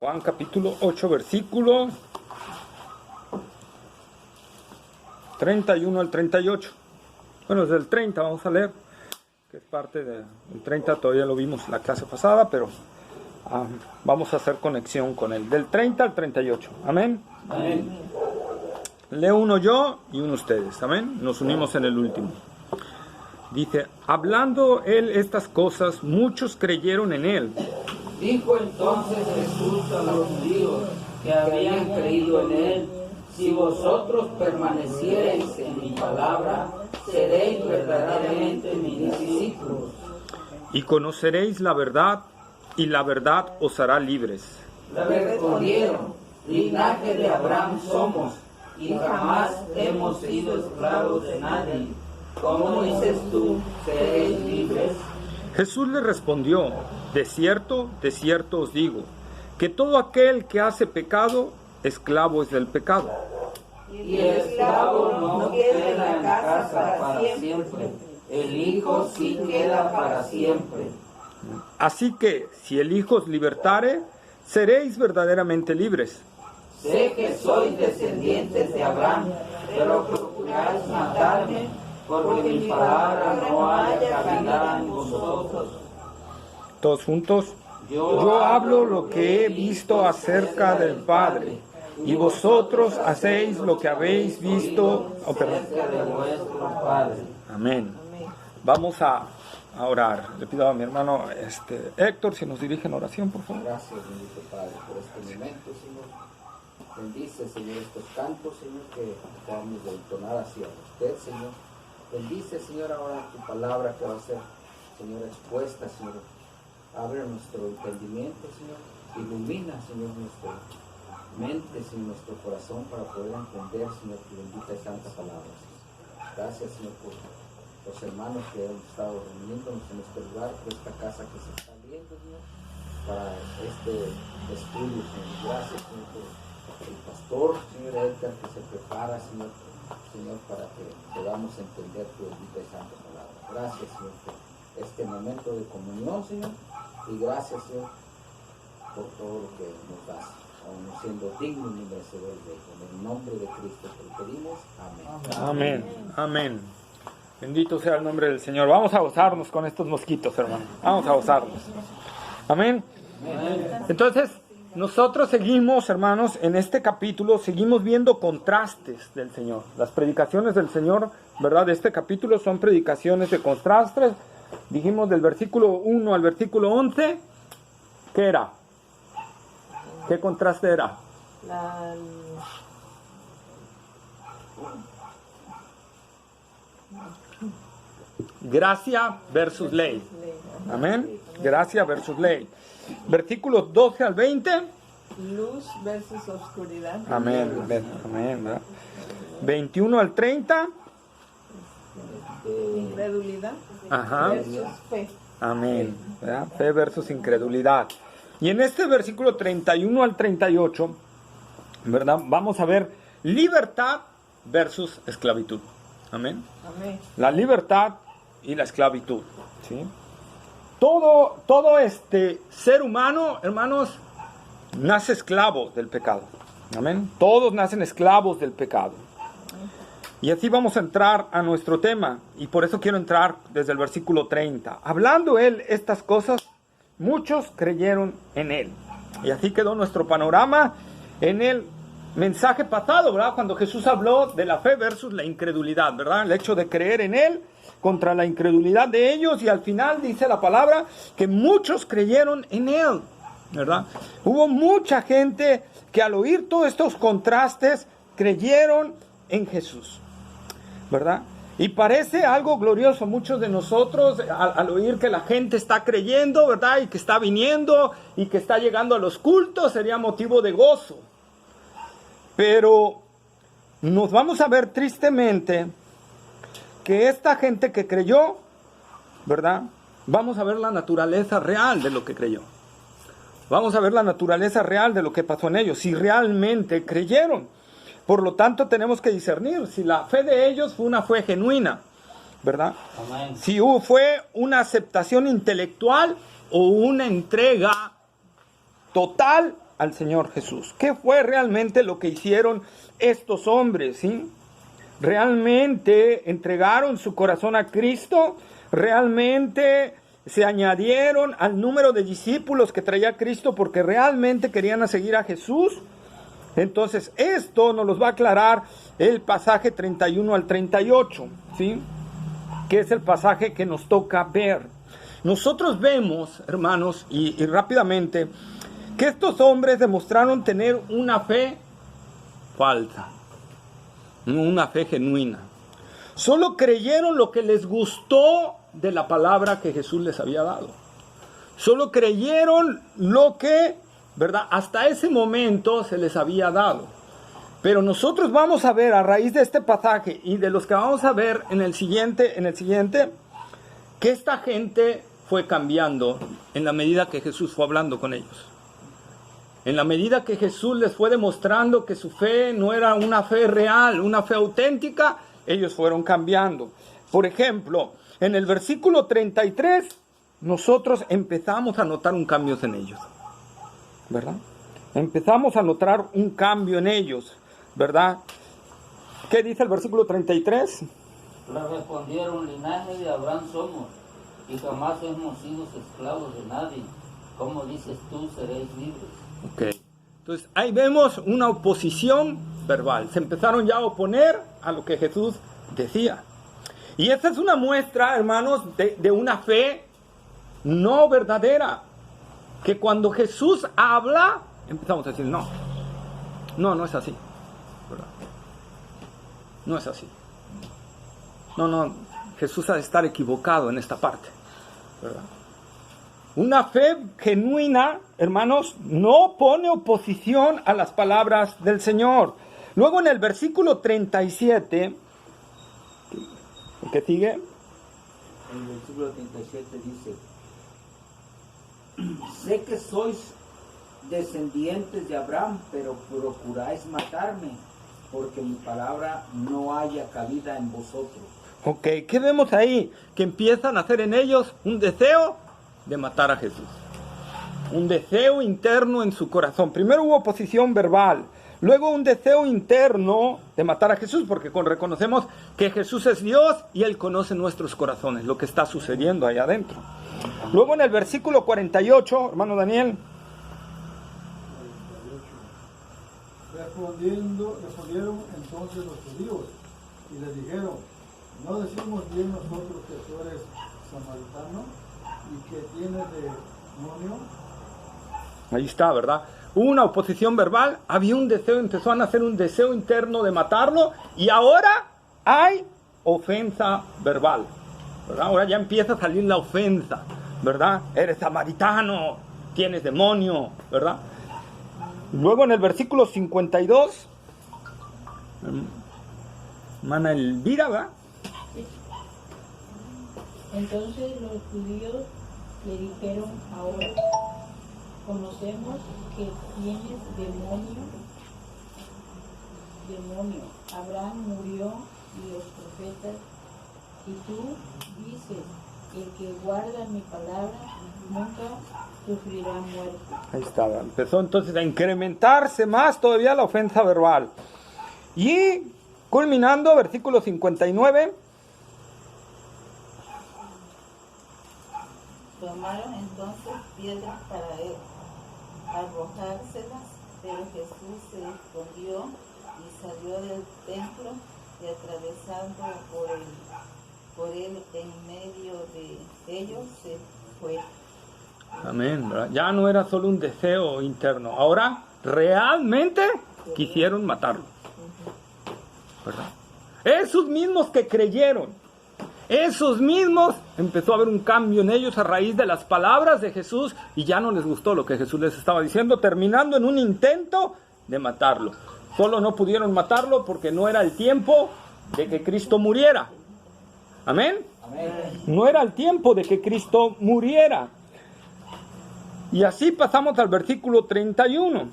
Juan capítulo 8, versículo 31 al 38. Bueno, desde el 30 vamos a leer, que es parte del 30, todavía lo vimos la clase pasada, pero vamos a hacer conexión con él. Del 30 al 38. Amén. Amén. Leo uno yo y uno ustedes. Amén. Nos unimos en el último. Dice, hablando él estas cosas, muchos creyeron en él. Dijo entonces Jesús a los judíos que habían creído en él: si vosotros permaneciereis en mi palabra, seréis verdaderamente mis discípulos. Y conoceréis la verdad, y la verdad os hará libres. Le respondieron: linaje de Abraham somos, y jamás hemos sido esclavos de nadie. ¿Cómo dices tú, seréis libres? Jesús le respondió, de cierto os digo, que todo aquel que hace pecado, esclavo es del pecado. Y el esclavo no queda en casa para siempre, el Hijo sí queda para siempre. Así que, si el Hijo os libertare, seréis verdaderamente libres. Sé que sois descendientes de Abraham, pero procuráis matarme, porque mi palabra no haya cabida en vosotros. Todos juntos. Yo hablo lo que he visto acerca del Padre, y vosotros hacéis lo que habéis visto Acerca de vuestro Padre. Amén. Vamos a orar. Le pido a mi hermano Héctor si nos dirige en oración, por favor. Gracias, bendito Padre, por este momento, Señor. Bendice, Señor, estos cantos, Señor, que vamos a entonar hacia usted, Señor. Bendice, Señor, ahora tu palabra que va a ser, Señor, expuesta, Señor. Abre nuestro entendimiento, Señor. Ilumina, Señor, nuestra mente, Señor, nuestro corazón para poder entender, Señor, tu bendita y santa palabra. Gracias, Señor, por los hermanos que hemos estado reuniéndonos en este lugar, por esta casa que se está abriendo, Señor, para este estudio, Señor. Gracias, Señor, por el pastor, Señor Edgar, que se prepara, Señor, para que podamos entender tu bendita y santa palabra. Gracias, Señor, por este momento de comunión, Señor, y gracias, Señor, por todo lo que nos das, aún siendo digno y merecedor de ello. En el nombre de Cristo te lo pedimos. Amén. Amén. Amén. Bendito sea el nombre del Señor. Vamos a gozarnos con estos mosquitos, hermano. Vamos a gozarnos. Amén. Entonces, nosotros seguimos, hermanos, en este capítulo, seguimos viendo contrastes del Señor. Las predicaciones del Señor, ¿verdad? De este capítulo son predicaciones de contrastes. Dijimos del versículo 1 al versículo 11, ¿qué era? ¿Qué contraste era? Gracia versus ley. Amén. Gracia versus ley. Versículos 12 al 20. Luz versus oscuridad. Amén. Amén. ¿Verdad? 21 al 30. Incredulidad Ajá. versus fe. Amén. ¿Verdad? Fe versus incredulidad. Y en este versículo 31 al 38, ¿verdad? Vamos a ver libertad versus esclavitud. Amén. Amén. La libertad y la esclavitud. ¿Sí? Todo este ser humano, hermanos, nace esclavo del pecado. Amén. Todos nacen esclavos del pecado. Y así vamos a entrar a nuestro tema. Y por eso quiero entrar desde el versículo 30. Hablando él estas cosas, muchos creyeron en él. Y así quedó nuestro panorama en el mensaje pasado, ¿verdad? Cuando Jesús habló de la fe versus la incredulidad, ¿verdad? El hecho de creer en él contra la incredulidad de ellos. Y al final dice la palabra que muchos creyeron en él, ¿verdad? Hubo mucha gente que al oír todos estos contrastes creyeron en Jesús, ¿verdad? Y parece algo glorioso. Muchos de nosotros al oír que la gente está creyendo, ¿verdad? Y que está viniendo y que está llegando a los cultos, sería motivo de gozo. Pero nos vamos a ver tristemente que esta gente que creyó, ¿verdad? Vamos a ver la naturaleza real de lo que creyó. Vamos a ver la naturaleza real de lo que pasó en ellos, si realmente creyeron. Por lo tanto, tenemos que discernir si la fe de ellos fue una fe genuina, ¿verdad? Amén. Si fue una aceptación intelectual o una entrega total al Señor Jesús. ¿Qué fue realmente lo que hicieron estos hombres? ¿Sí? ¿Realmente entregaron su corazón a Cristo? ¿Realmente se añadieron al número de discípulos que traía Cristo porque realmente querían seguir a Jesús? Entonces, esto nos los va a aclarar el pasaje 31 al 38, ¿sí? Que es el pasaje que nos toca ver. Nosotros vemos, hermanos, y rápidamente, que estos hombres demostraron tener una fe falsa, no una fe genuina. Solo creyeron lo que les gustó de la palabra que Jesús les había dado. Solo creyeron lo que, ¿verdad?, hasta ese momento se les había dado. Pero nosotros vamos a ver a raíz de este pasaje y de los que vamos a ver en el siguiente, que esta gente fue cambiando en la medida que Jesús fue hablando con ellos. En la medida que Jesús les fue demostrando que su fe no era una fe real, una fe auténtica, ellos fueron cambiando. Por ejemplo, en el versículo 33, nosotros empezamos a notar un cambio en ellos, ¿verdad? Empezamos a notar un cambio en ellos, ¿verdad? ¿Qué dice el versículo 33? Le respondieron: linaje de Abraham somos, y jamás hemos sido esclavos de nadie. Como dices tú, seréis libres. Ok. Entonces, ahí vemos una oposición verbal. Se empezaron ya a oponer a lo que Jesús decía. Y esta es una muestra, hermanos, de una fe no verdadera. Que cuando Jesús habla, empezamos a decir, no es así, ¿verdad? No es así. No, Jesús ha de estar equivocado en esta parte, ¿verdad? Una fe genuina, hermanos, no pone oposición a las palabras del Señor. Luego en el versículo 37, ¿qué sigue? El versículo 37 dice: sé que sois descendientes de Abraham, pero procuráis matarme, porque mi palabra no haya cabida en vosotros. Ok, ¿qué vemos ahí? Que empiezan a hacer en ellos un deseo de matar a Jesús. Un deseo interno en su corazón. Primero hubo oposición verbal, luego un deseo interno de matar a Jesús, porque reconocemos que Jesús es Dios y Él conoce nuestros corazones, lo que está sucediendo ahí adentro. Luego en el versículo 48, hermano Daniel. Respondieron entonces los judíos y le dijeron: ¿no decimos bien nosotros que tú eres samaritano y que tienes demonio? Ahí está, ¿verdad? Hubo una oposición verbal, había un deseo, empezó a nacer un deseo interno de matarlo, y ahora hay ofensa verbal, ¿verdad? Ahora ya empieza a salir la ofensa, ¿verdad? Eres samaritano, tienes demonio, ¿verdad? Luego en el versículo 52, hermana Elvira, ¿verdad? Entonces los judíos le dijeron: ahora conocemos que tienes demonio. Abraham murió y los profetas, y tú dices: el que guarda mi palabra nunca sufrirá muerte. Ahí estaba. Empezó entonces a incrementarse más todavía la ofensa verbal. Y culminando, versículo 59. Tomaron entonces piedras para él, arrojárselas, pero Jesús se escondió y salió del templo, y atravesando por él en medio de ellos se fue. Amén, ¿verdad? Ya no era solo un deseo interno, ahora realmente quisieron matarlo, ¿verdad? Esos mismos que creyeron, esos mismos, empezó a haber un cambio en ellos a raíz de las palabras de Jesús, y ya no les gustó lo que Jesús les estaba diciendo, terminando en un intento de matarlo. Solo no pudieron matarlo porque no era el tiempo de que Cristo muriera. Amén. No era el tiempo de que Cristo muriera. Y así pasamos al versículo 31.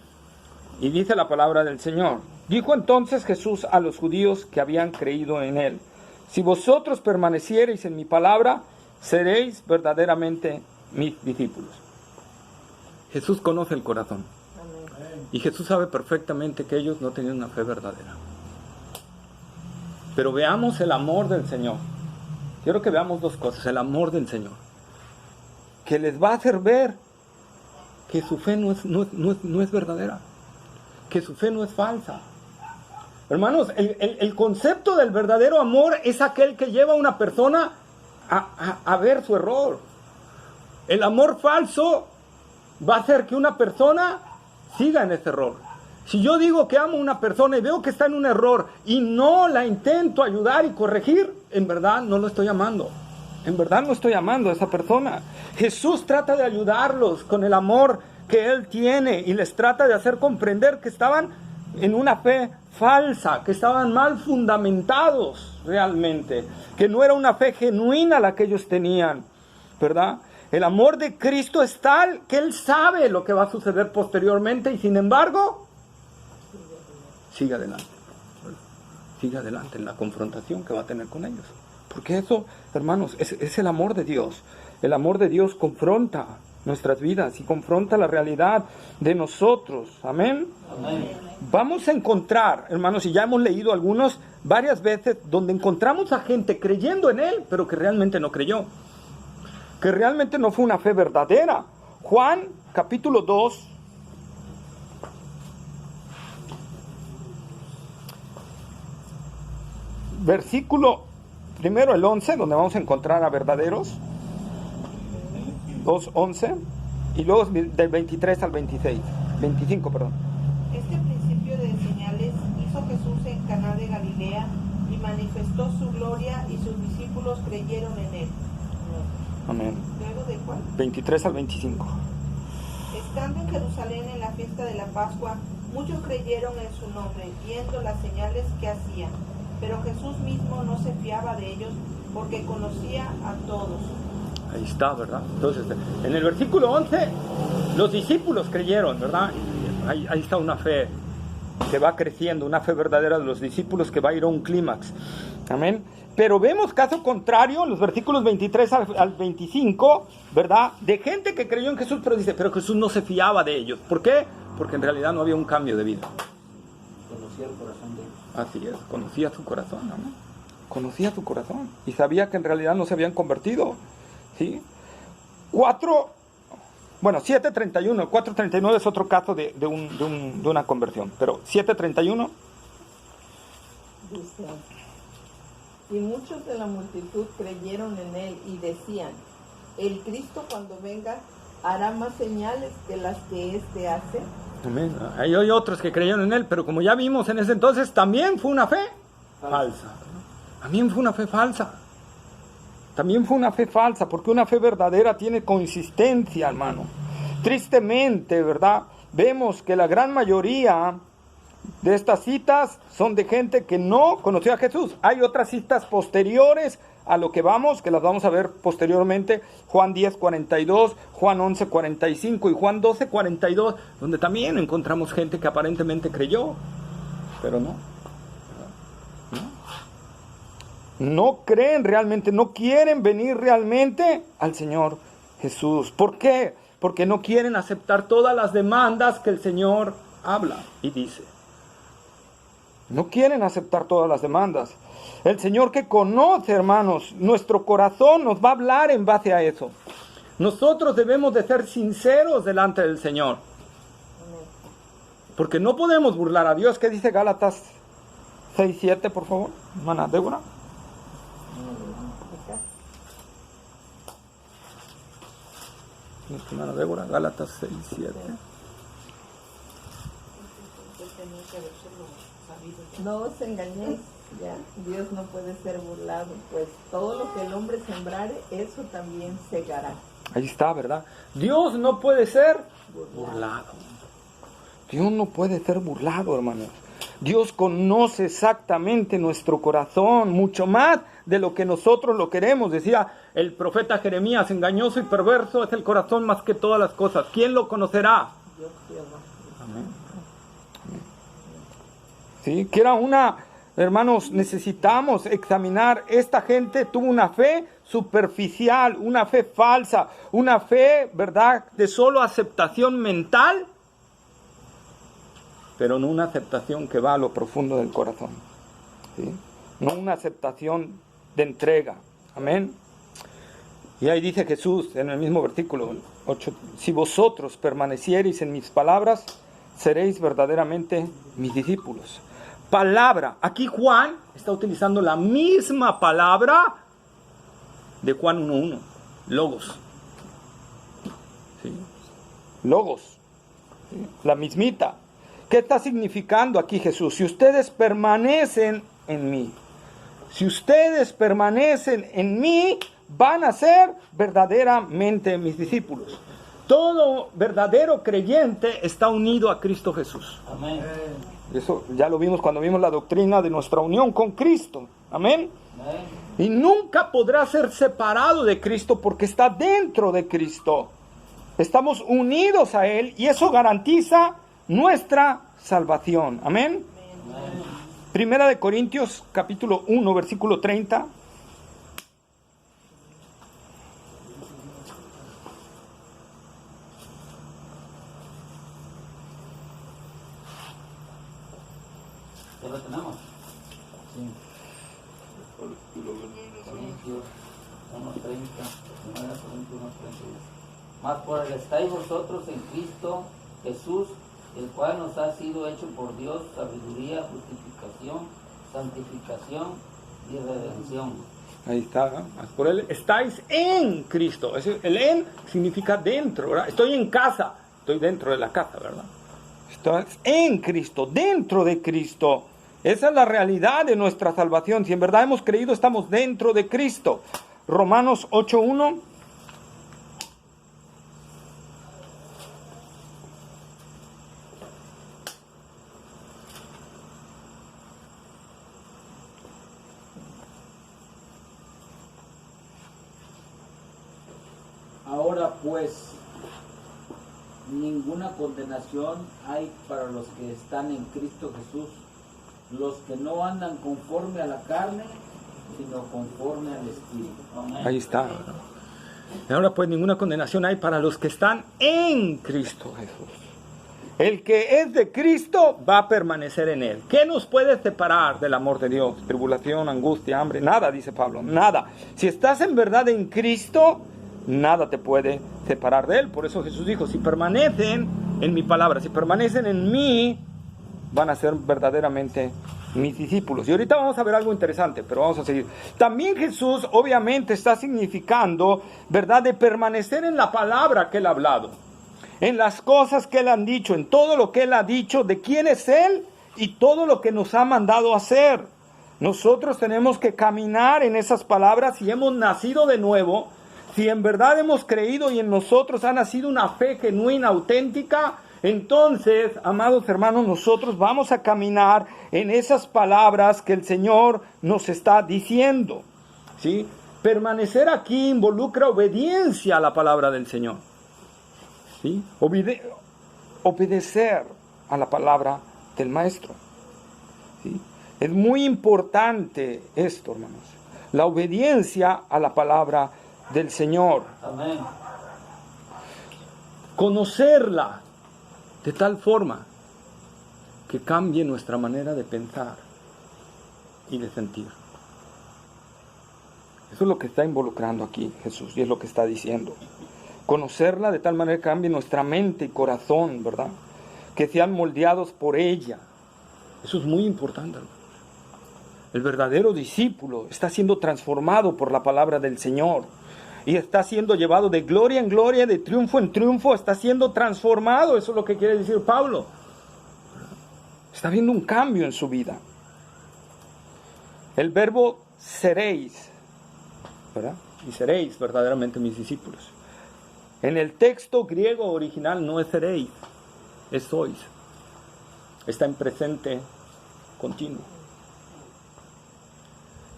Y dice la palabra del Señor: dijo entonces Jesús a los judíos que habían creído en él: si vosotros permaneciereis en mi palabra, seréis verdaderamente mis discípulos. Jesús conoce el corazón. Y Jesús sabe perfectamente que ellos no tenían una fe verdadera. Pero veamos el amor del Señor. Quiero que veamos dos cosas. El amor del Señor, que les va a hacer ver que su fe no es verdadera, que su fe no es falsa. Hermanos, el concepto del verdadero amor es aquel que lleva a una persona a ver su error. El amor falso va a hacer que una persona siga en ese error. Si yo digo que amo a una persona y veo que está en un error y no la intento ayudar y corregir, en verdad no lo estoy amando. En verdad no estoy amando a esa persona. Jesús trata de ayudarlos con el amor que Él tiene y les trata de hacer comprender que estaban en una fe falsa, que estaban mal fundamentados realmente, que no era una fe genuina la que ellos tenían, ¿verdad? El amor de Cristo es tal que Él sabe lo que va a suceder posteriormente y sin embargo, sigue adelante en la confrontación que va a tener con ellos. Porque eso, hermanos, es el amor de Dios. El amor de Dios confronta nuestras vidas y confronta la realidad de nosotros. Amén. Amén. Vamos a encontrar, hermanos, y ya hemos leído algunos varias veces, donde encontramos a gente creyendo en Él, pero que realmente no creyó. Que realmente no fue una fe verdadera. Juan, capítulo 2. Versículo primero el 11, donde vamos a encontrar a verdaderos. 2:11 y luego del 23 al 25, perdón. Este principio de señales hizo Jesús en Caná de Galilea y manifestó su gloria y sus discípulos creyeron en él. Amén. ¿Luego de cuál? 23 al 25. Estando en Jerusalén en la fiesta de la Pascua, muchos creyeron en su nombre, viendo las señales que hacían. Pero Jesús mismo no se fiaba de ellos porque conocía a todos. Ahí está, ¿verdad? Entonces, en el versículo 11, los discípulos creyeron, ¿verdad? Ahí está una fe que va creciendo, una fe verdadera de los discípulos que va a ir a un clímax. Amén. Pero vemos caso contrario, los versículos 23 al 25, ¿verdad? De gente que creyó en Jesús, pero dice, pero Jesús no se fiaba de ellos. ¿Por qué? Porque en realidad no había un cambio de vida. Conocía el corazón de ellos. Así es, conocía su corazón, amén. Conocía su corazón y sabía que en realidad no se habían convertido. ¿Sí? 7:31, 4:39 es otro caso de una conversión, pero 7:31. Dice, y muchos de la multitud creyeron en él y decían, el Cristo cuando venga hará más señales que las que éste hace. Amén. Hay otros que creyeron en él, pero como ya vimos en ese entonces, también fue una fe falsa. También fue una fe falsa. También fue una fe falsa, porque una fe verdadera tiene consistencia, hermano. Tristemente, ¿verdad? Vemos que la gran mayoría de estas citas son de gente que no conoció a Jesús. Hay otras citas posteriores a lo que vamos, que las vamos a ver posteriormente. Juan 10:42, Juan 11:45 y Juan 12:42, donde también encontramos gente que aparentemente creyó, pero no. No creen realmente, no quieren venir realmente al Señor Jesús. ¿Por qué? Porque no quieren aceptar todas las demandas que el Señor habla y dice. No quieren aceptar todas las demandas. El Señor que conoce, hermanos, nuestro corazón nos va a hablar en base a eso. Nosotros debemos de ser sinceros delante del Señor. Porque no podemos burlar a Dios. ¿Qué dice Gálatas 6:7, por favor? Hermana Débora. Hermana Débora, Gálatas 6:7. No os engañéis, ya, Dios no puede ser burlado, pues todo lo que el hombre sembrare, eso también segará. Ahí está, ¿verdad? Dios no puede ser burlado. Dios no puede ser burlado, hermanos. Dios conoce exactamente nuestro corazón, mucho más de lo que nosotros lo queremos. Decía el profeta Jeremías, engañoso y perverso es el corazón más que todas las cosas. ¿Quién lo conocerá? Dios Jehová. Amén. Sí, que era hermanos, necesitamos examinar. Esta gente tuvo una fe superficial, una fe falsa, una fe, ¿verdad?, de solo aceptación mental pero no una aceptación que va a lo profundo del corazón, ¿sí? No una aceptación de entrega. Amén. Y ahí dice Jesús en el mismo versículo 8, si vosotros permaneciereis en mis palabras, seréis verdaderamente mis discípulos. Palabra, aquí Juan está utilizando la misma palabra de Juan 1:1, logos. ¿Sí? Logos, ¿sí? La mismita. ¿Qué está significando aquí Jesús? Si ustedes permanecen en mí, si ustedes permanecen en mí, van a ser verdaderamente mis discípulos. Todo verdadero creyente está unido a Cristo Jesús. Amén. Eso ya lo vimos cuando vimos la doctrina de nuestra unión con Cristo. Amén. Amén. Y nunca podrá ser separado de Cristo porque está dentro de Cristo. Estamos unidos a Él y eso garantiza nuestra salvación. Amén. Amén. Primera de Corintios capítulo 1 versículo 30. ¿Ya lo tenemos? Sí. Corintios 1:30, 1 Corintios 1:30. Mas por el estáis vosotros en Cristo Jesús, el cual nos ha sido hecho por Dios sabiduría, justificación, santificación y redención. Ahí está, ¿no? Por él estáis en Cristo. El en significa dentro, ¿verdad? Estoy en casa, estoy dentro de la casa, ¿verdad? Estás en Cristo, dentro de Cristo. Esa es la realidad de nuestra salvación. Si en verdad hemos creído, estamos dentro de Cristo. Romanos 8:1. Ahora pues, ninguna condenación hay para los que están en Cristo Jesús, los que no andan conforme a la carne, sino conforme al Espíritu. Amén. Ahí está. Y ahora pues ninguna condenación hay para los que están en Cristo Jesús. El que es de Cristo va a permanecer en Él. ¿Qué nos puede separar del amor de Dios? Tribulación, angustia, hambre, nada, dice Pablo, nada. Si estás en verdad en Cristo, nada te puede separar de Él. Por eso Jesús dijo, si permanecen en mi palabra, si permanecen en mí, van a ser verdaderamente mis discípulos. Y ahorita vamos a ver algo interesante, pero vamos a seguir. También Jesús obviamente está significando, ¿verdad?, de permanecer en la palabra que Él ha hablado, en las cosas que Él ha dicho, en todo lo que Él ha dicho, de quién es Él y todo lo que nos ha mandado hacer. Nosotros tenemos que caminar en esas palabras si hemos nacido de nuevo, si en verdad hemos creído y en nosotros ha nacido una fe genuina, auténtica. Entonces, amados hermanos, nosotros vamos a caminar en esas palabras que el Señor nos está diciendo, ¿sí? Permanecer aquí involucra obediencia a la palabra del Señor, ¿sí? Obedecer a la palabra del Maestro, ¿sí? Es muy importante esto, hermanos, la obediencia a la palabra del Señor. Amén. Conocerla de tal forma que cambie nuestra manera de pensar y de sentir. Eso es lo que está involucrando aquí Jesús y es lo que está diciendo. Conocerla de tal manera que cambie nuestra mente y corazón, ¿verdad? Que sean moldeados por ella. Eso es muy importante, hermanos. El verdadero discípulo está siendo transformado por la palabra del Señor. Y está siendo llevado de gloria en gloria, de triunfo en triunfo, está siendo transformado. Eso es lo que quiere decir Pablo. Está habiendo un cambio en su vida. El verbo seréis, ¿verdad? Y seréis verdaderamente mis discípulos. En el texto griego original no es seréis, es sois. Está en presente continuo.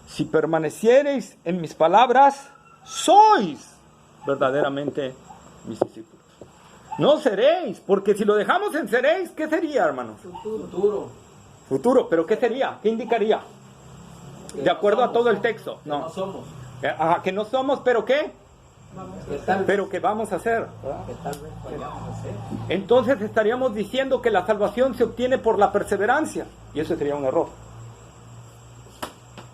Si permaneciereis en mis palabras, sois verdaderamente mis discípulos. No seréis, porque si lo dejamos en seréis, ¿qué sería, hermanos? Futuro, pero ¿qué sería? ¿Qué indicaría? De acuerdo a todo el texto. No somos. Que no somos, pero ¿qué? pero que vamos a hacer, ¿verdad? Que tal vez vayamos a hacer. Entonces estaríamos diciendo que la salvación se obtiene por la perseverancia, y eso sería un error.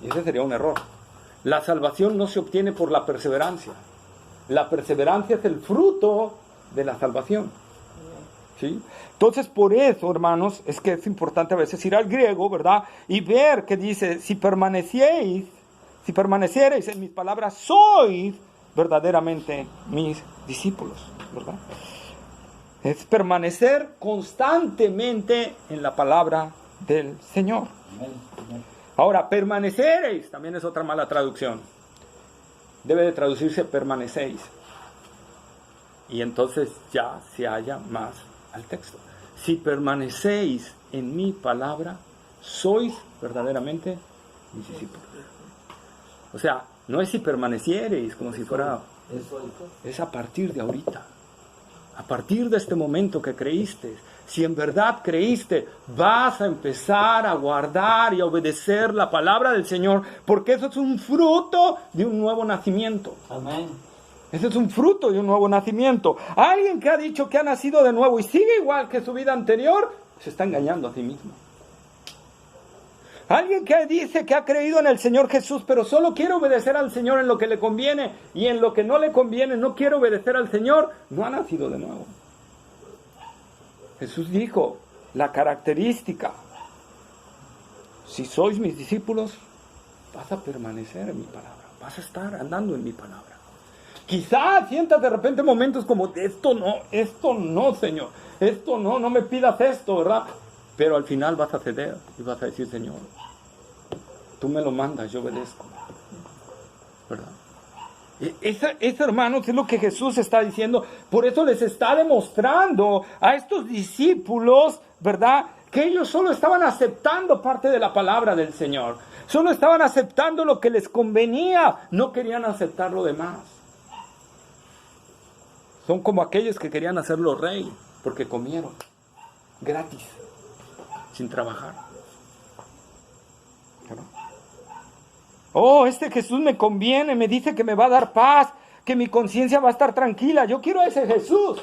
Y ese sería un error. La salvación no se obtiene por la perseverancia. La perseverancia es el fruto de la salvación. ¿Sí? Entonces, por eso, hermanos, es que es importante a veces ir al griego, ¿verdad? Y ver que dice, si permaneciereis en mis palabras, sois verdaderamente mis discípulos, ¿verdad? Es permanecer constantemente en la palabra del Señor. Ahora, permaneceréis también es otra mala traducción. Debe de traducirse permanecéis. Y entonces ya se halla más al texto. Si permanecéis en mi palabra, sois verdaderamente mis discípulos. O sea, no es si permaneciereis como si fuera... Es a partir de ahorita. A partir de este momento que creíste. Si en verdad creíste, vas a empezar a guardar y a obedecer la palabra del Señor, porque eso es un fruto de un nuevo nacimiento. Amén. Ese es un fruto de un nuevo nacimiento. Alguien que ha dicho que ha nacido de nuevo y sigue igual que su vida anterior, se está engañando a sí mismo. Alguien que dice que ha creído en el Señor Jesús, pero solo quiere obedecer al Señor en lo que le conviene, y en lo que no le conviene no quiere obedecer al Señor, no ha nacido de nuevo. Jesús dijo, la característica, si sois mis discípulos, vas a permanecer en mi palabra, vas a estar andando en mi palabra. Quizás sientas de repente momentos como, esto no, Señor, esto no me pidas esto, ¿verdad? Pero al final vas a ceder y vas a decir, Señor, tú me lo mandas, yo obedezco, ¿verdad? Eso, hermanos, es lo que Jesús está diciendo. Por eso les está demostrando a estos discípulos, ¿verdad?, que ellos solo estaban aceptando parte de la palabra del Señor. Solo estaban aceptando lo que les convenía, no querían aceptar lo demás. Son como aquellos que querían hacerlo rey, porque comieron gratis, sin trabajar. ¿No? Oh, este Jesús me conviene, me dice que me va a dar paz, que mi conciencia va a estar tranquila. Yo quiero a ese Jesús.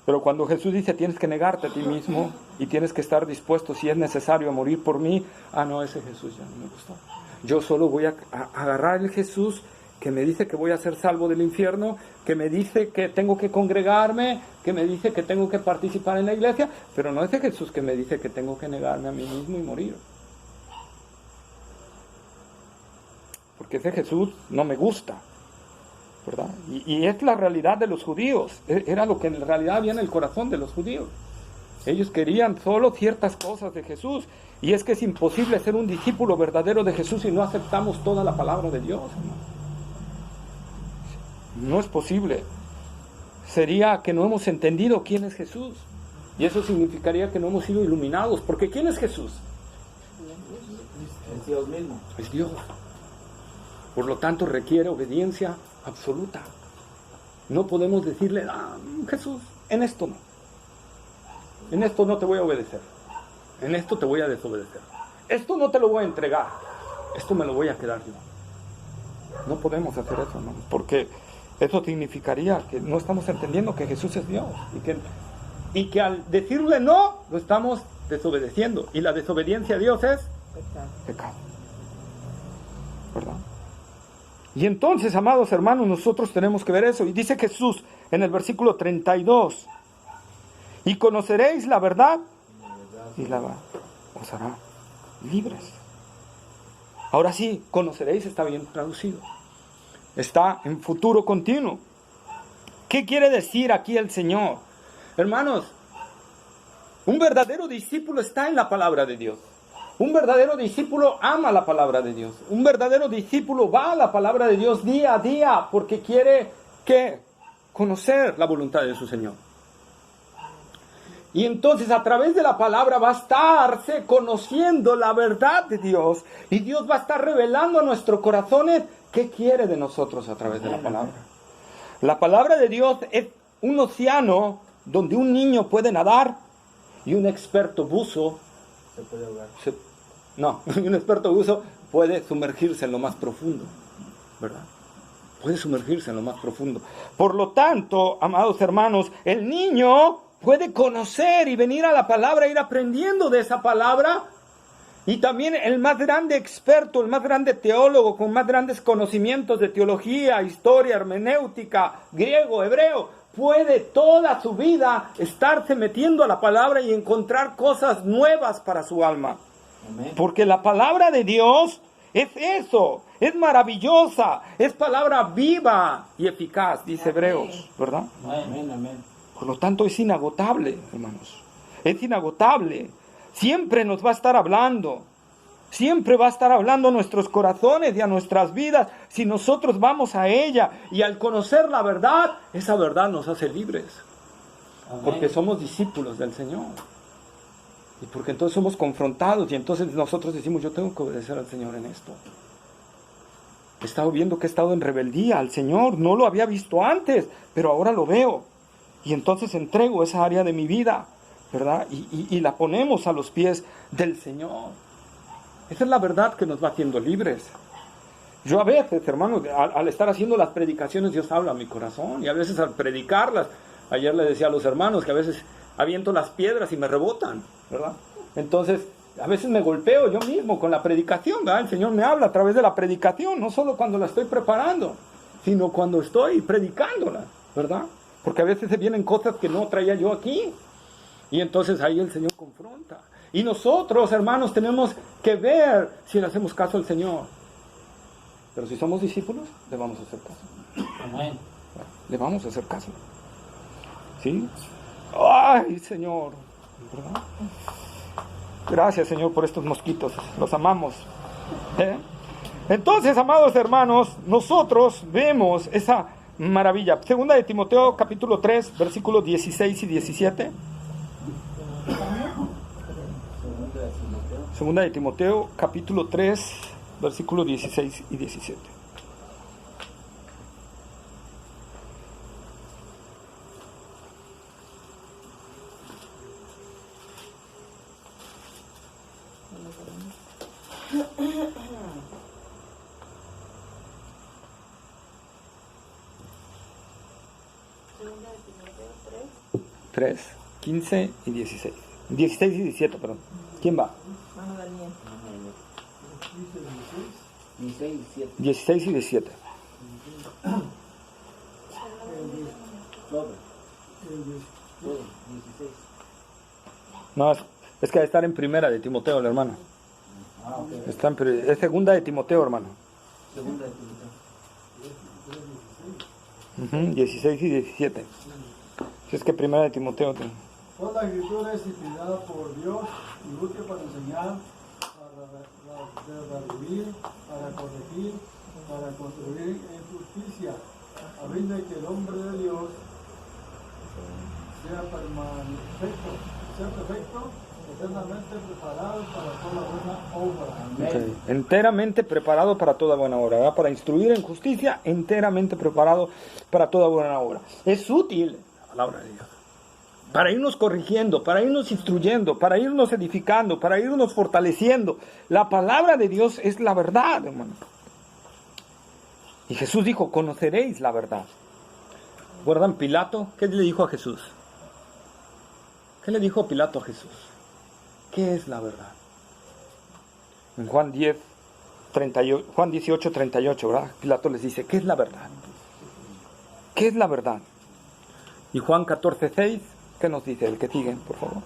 Pero cuando Jesús dice, tienes que negarte a ti mismo y tienes que estar dispuesto, si es necesario, a morir por mí, no, ese Jesús ya no me gustó. Yo solo voy a agarrar el Jesús que me dice que voy a ser salvo del infierno, que me dice que tengo que congregarme, que me dice que tengo que participar en la iglesia, pero no ese Jesús que me dice que tengo que negarme a mí mismo y morir. Porque ese Jesús no me gusta, ¿verdad? Y es la realidad de los judíos, era lo que en realidad había en el corazón de los judíos. Ellos querían solo ciertas cosas de Jesús, y es que es imposible ser un discípulo verdadero de Jesús si no aceptamos toda la palabra de Dios, hermano. No es posible. Sería que no hemos entendido quién es Jesús, y eso significaría que no hemos sido iluminados, porque ¿quién es Jesús? Es Dios mismo. Es Dios. Por lo tanto, requiere obediencia absoluta. No podemos decirle, Jesús, en esto no. En esto no te voy a obedecer. En esto te voy a desobedecer. Esto no te lo voy a entregar. Esto me lo voy a quedar yo. No podemos hacer eso, ¿no? Porque eso significaría que no estamos entendiendo que Jesús es Dios. Y que al decirle no, lo estamos desobedeciendo. Y la desobediencia a Dios es pecado. ¿Verdad? Y entonces, amados hermanos, nosotros tenemos que ver eso. Y dice Jesús en el versículo 32, y conoceréis la verdad, y la verdad os hará libres. Ahora sí, conoceréis está bien traducido. Está en futuro continuo. ¿Qué quiere decir aquí el Señor? Hermanos, un verdadero discípulo está en la palabra de Dios. Un verdadero discípulo ama la palabra de Dios. Un verdadero discípulo va a la palabra de Dios día a día porque quiere conocer la voluntad de su Señor. Y entonces a través de la palabra va a estarse conociendo la verdad de Dios. Y Dios va a estar revelando a nuestros corazones qué quiere de nosotros a través de la palabra. La palabra de Dios es un océano donde un niño puede nadar y un experto buzo Se puede ahogar. un experto buzo puede sumergirse en lo más profundo, ¿verdad? puede sumergirse en lo más profundo. Por lo tanto, amados hermanos, el niño puede conocer y venir a la palabra, ir aprendiendo de esa palabra. Y también el más grande experto, el más grande teólogo, con más grandes conocimientos de teología, historia, hermenéutica, griego, hebreo, puede toda su vida estarse metiendo a la palabra y encontrar cosas nuevas para su alma. Amén. Porque la palabra de Dios es eso, es maravillosa, es palabra viva y eficaz, dice Hebreos, ¿verdad? Amén, amén. Por lo tanto es inagotable, hermanos, es inagotable. Siempre nos va a estar hablando, siempre va a estar hablando a nuestros corazones y a nuestras vidas si nosotros vamos a ella. Y al conocer la verdad, esa verdad nos hace libres, porque somos discípulos del Señor. Y porque entonces somos confrontados y entonces nosotros decimos, yo tengo que obedecer al Señor en esto. He estado viendo que he estado en rebeldía al Señor, no lo había visto antes, pero ahora lo veo. Y entonces entrego esa área de mi vida, ¿verdad? Y la ponemos a los pies del Señor. Esa es la verdad que nos va haciendo libres. Yo a veces, hermanos, al estar haciendo las predicaciones, Dios habla a mi corazón. Y a veces al predicarlas, ayer le decía a los hermanos que a veces aviento las piedras y me rebotan, ¿verdad? Entonces, a veces me golpeo yo mismo con la predicación, ¿verdad? El Señor me habla a través de la predicación, no solo cuando la estoy preparando, sino cuando estoy predicándola, ¿verdad? Porque a veces se vienen cosas que no traía yo aquí. Y entonces ahí el Señor confronta. Y nosotros, hermanos, tenemos que ver si le hacemos caso al Señor. Pero si somos discípulos, le vamos a hacer caso. Amén. Le vamos a hacer caso. ¿Sí? ¡Ay, Señor! ¿Verdad? Gracias, Señor, por estos mosquitos. Los amamos. Entonces, amados hermanos, nosotros vemos esa maravilla. Segunda de Timoteo, capítulo 3, versículos 16 y 17. Segunda de Timoteo, capítulo 3, versículos 16 y 17. Segunda de Timoteo 3, 15 y 16. 16 y 17, perdón. ¿Quién va? Mano Daniel. 16 y 7. 16 y 17. Todo. Todo. 16. No, es que debe estar en primera de Timoteo, el hermano. Ah, ok. Está es segunda de Timoteo, hermano. Segunda de Timoteo. 16 y 17. Si es que primera de Timoteo. Toda la escritura es inspirada por Dios y útil para enseñar, para redarguir, para corregir, para construir en justicia, a fin de que el hombre de Dios sea perfecto, eternamente preparado para toda buena obra. Amén. Ok. Enteramente preparado para toda buena obra, ¿verdad? Para instruir en justicia, enteramente preparado para toda buena obra. Es útil la palabra de Dios para irnos corrigiendo, para irnos instruyendo, para irnos edificando, para irnos fortaleciendo. La palabra de Dios es la verdad, hermano. Y Jesús dijo, conoceréis la verdad. ¿Recuerdan Pilato? ¿Qué le dijo a Jesús? ¿Qué le dijo Pilato a Jesús? ¿Qué es la verdad? En Juan 18, 38, ¿verdad? Pilato les dice, ¿qué es la verdad? ¿Qué es la verdad? Y Juan 14, 6, ¿qué nos dice? El que sigue, por favor.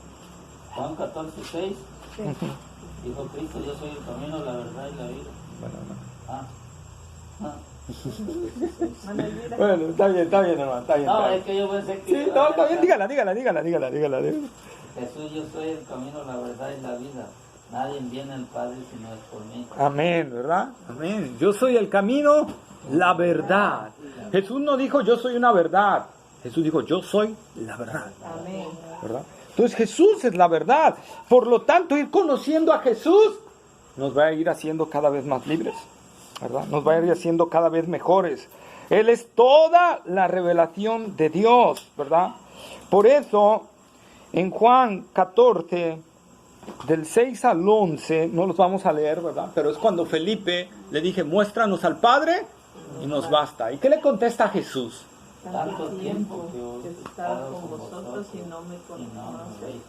Juan 14, 6. Dijo Cristo, yo soy el camino, la verdad y la vida. Bueno, está bien, hermano, está bien. No, es que yo pensé que... Sí, no, está bien, dígala. Jesús, yo soy el camino, la verdad y la vida. Nadie viene al Padre si no es por mí. Amén, ¿verdad? Amén. Yo soy el camino, la verdad. Jesús no dijo, yo soy una verdad. Jesús dijo, yo soy la verdad. Amén. ¿Verdad? Entonces Jesús es la verdad. Por lo tanto, ir conociendo a Jesús nos va a ir haciendo cada vez más libres, ¿verdad? Nos va a ir haciendo cada vez mejores. Él es toda la revelación de Dios, ¿verdad? Por eso, en Juan 14, del 6 al 11, no los vamos a leer, ¿verdad? Pero es cuando Felipe le dije, muéstranos al Padre, y nos basta. ¿Y qué le contesta Jesús? Tanto tiempo que he estado con vosotros y no me conocéis.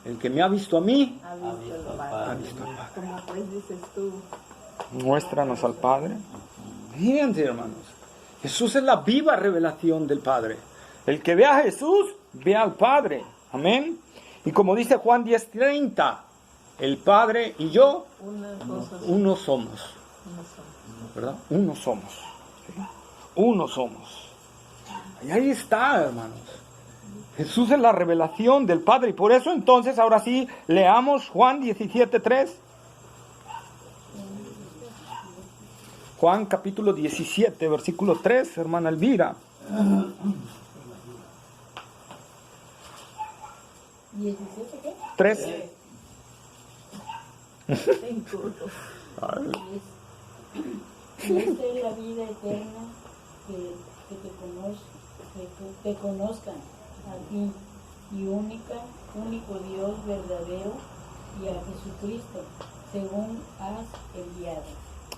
El que me ha visto a mí, Ha visto el ha Padre. visto al Padre. Como pues dices tú, Muéstranos al Padre. Fíjense, hermanos, Jesús es la viva revelación del Padre. El que ve a Jesús, ve al Padre. Amén. Y como dice Juan 10:30, el Padre y yo, una cosa uno somos. no son. ¿Verdad? Uno somos. ¿Sí? Uno somos. Y ahí está, hermanos. Jesús es la revelación del Padre. Y por eso entonces, ahora sí, leamos Juan 17:3. Juan capítulo 17, versículo 3, hermana Elvira. 17, ¿qué? 3. Y esta es la vida eterna, que te conozcan a ti, y único Dios verdadero, y a Jesucristo, según has enviado.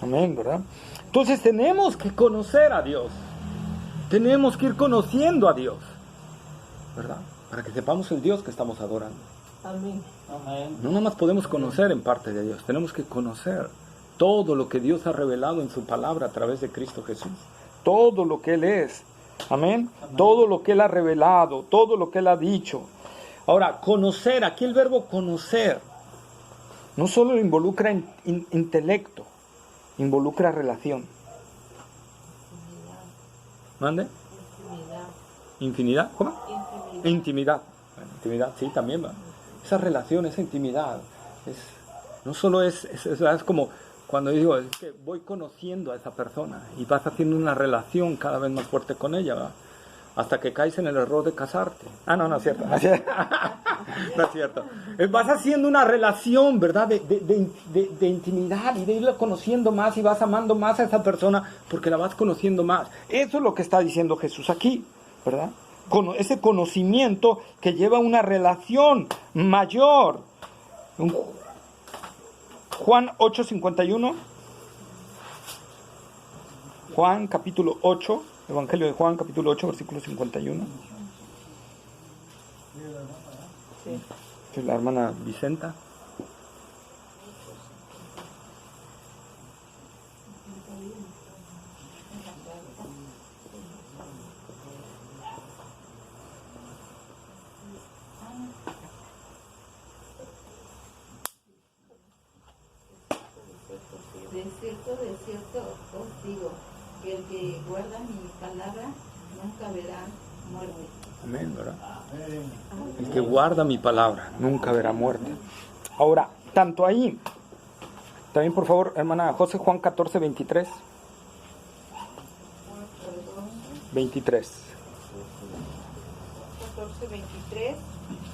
Amén, ¿verdad? Entonces tenemos que conocer a Dios. Tenemos que ir conociendo a Dios, ¿verdad? Para que sepamos el Dios que estamos adorando. Amén. No nada más podemos conocer en parte de Dios, tenemos que conocer todo lo que Dios ha revelado en su palabra a través de Cristo Jesús. Todo lo que Él es. Amén. Todo lo que Él ha revelado, todo lo que Él ha dicho. Ahora, conocer, aquí el verbo conocer no solo involucra intelecto, involucra relación. ¿Mande? ¿Infinidad? ¿Cómo? Intimidad. Bueno, intimidad, sí, también va. Esa relación, esa intimidad, no solo es como cuando digo, es que voy conociendo a esa persona y vas haciendo una relación cada vez más fuerte con ella, ¿verdad? Hasta que caes en el error de casarte. No es cierto. No es cierto. Vas haciendo una relación, ¿verdad? De intimidad y de irla conociendo más y vas amando más a esa persona porque la vas conociendo más. Eso es lo que está diciendo Jesús aquí, ¿verdad? Ese conocimiento que lleva a una relación mayor. Juan 8:51. Juan capítulo 8. Evangelio de Juan, capítulo 8, versículo 51. Sí. La hermana Vicenta. De cierto os digo, que el que guarda mi palabra nunca verá muerte. Amén, ¿verdad? El que guarda mi palabra nunca verá muerte. Ahora, tanto ahí, también por favor, hermana José, Juan 14, 23. 23. 14:23.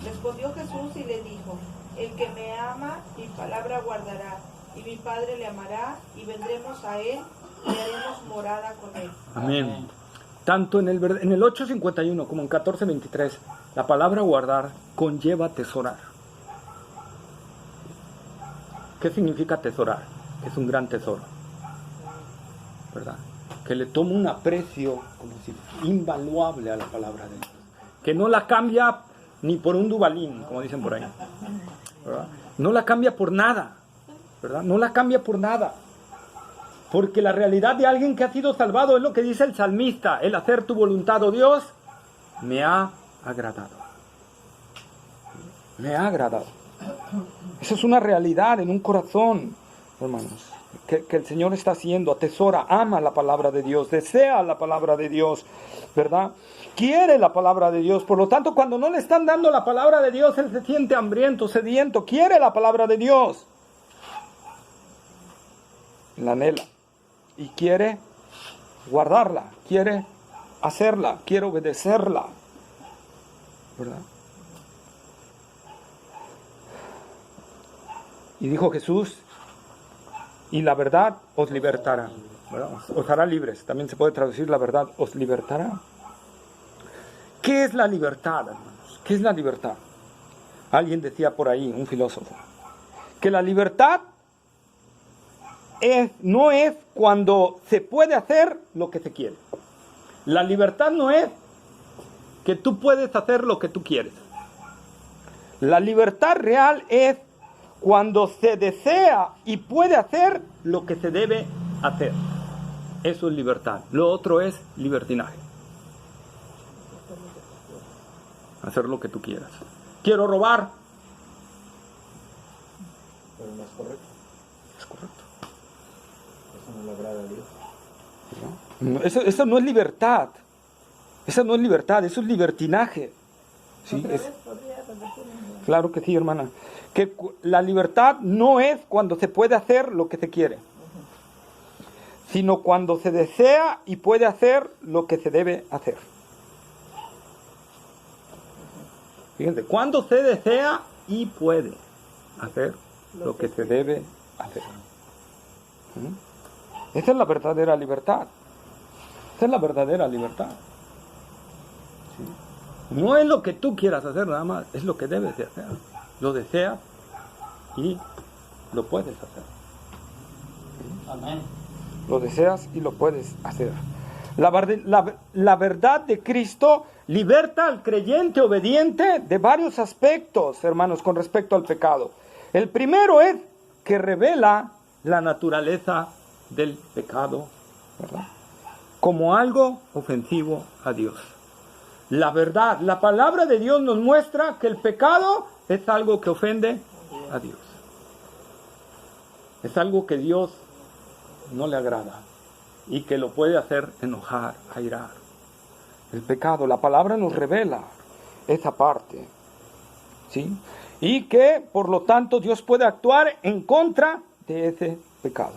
Respondió Jesús y le dijo: el que me ama, mi palabra guardará, y mi Padre le amará, y vendremos a él, y haremos morada con él. Amén. Tanto en el 8:51 como en 14:23, la palabra guardar conlleva tesorar. ¿Qué significa tesorar? Es un gran tesoro, ¿verdad? Que le toma un aprecio como si invaluable a la palabra de Dios, que no la cambia ni por un dubalín, como dicen por ahí, ¿verdad? No la cambia por nada, ¿verdad? No la cambia por nada. Porque la realidad de alguien que ha sido salvado es lo que dice el salmista: el hacer tu voluntad, oh Dios, me ha agradado. Me ha agradado. Esa es una realidad en un corazón, hermanos, que el Señor está haciendo. Atesora, ama la palabra de Dios, desea la palabra de Dios, ¿verdad? Quiere la palabra de Dios. Por lo tanto, cuando no le están dando la palabra de Dios, él se siente hambriento, sediento. Quiere la palabra de Dios. La anhela. Y quiere guardarla, quiere hacerla, quiere obedecerla, ¿verdad? Y dijo Jesús: y la verdad os libertará, ¿verdad? Os hará libres. También se puede traducir: la verdad os libertará. ¿Qué es la libertad, hermanos? ¿Qué es la libertad? Alguien decía por ahí, un filósofo, que la libertad no es cuando se puede hacer lo que se quiere. La libertad no es que tú puedes hacer lo que tú quieres. La libertad real es cuando se desea y puede hacer lo que se debe hacer. Eso es libertad. Lo otro es libertinaje. Hacer lo que tú quieras. Quiero robar. Pero no es correcto. Es correcto. Eso no le agrada a Dios. No, eso no es libertad. Esa no es libertad, eso es libertinaje. ¿Sí? Claro que sí, hermana. Que la libertad no es cuando se puede hacer lo que se quiere, sino cuando se desea y puede hacer lo que se debe hacer. Fíjense, cuando se desea y puede hacer lo que se debe hacer. Esa es la verdadera libertad. Esa es la verdadera libertad. ¿Sí? No es lo que tú quieras hacer nada más, es lo que debes de hacer. Lo deseas y lo puedes hacer. ¿Sí? Amén. Lo deseas y lo puedes hacer. La verdad de Cristo liberta al creyente obediente de varios aspectos, hermanos, con respecto al pecado. El primero es que revela la naturaleza del pecado, ¿verdad?, como algo ofensivo a Dios. La verdad, la palabra de Dios nos muestra que el pecado es algo que ofende a Dios. Es algo que Dios no le agrada y que lo puede hacer enojar, airar. El pecado, la palabra nos revela esa parte, ¿sí? Y que, por lo tanto, Dios puede actuar en contra de ese pecado.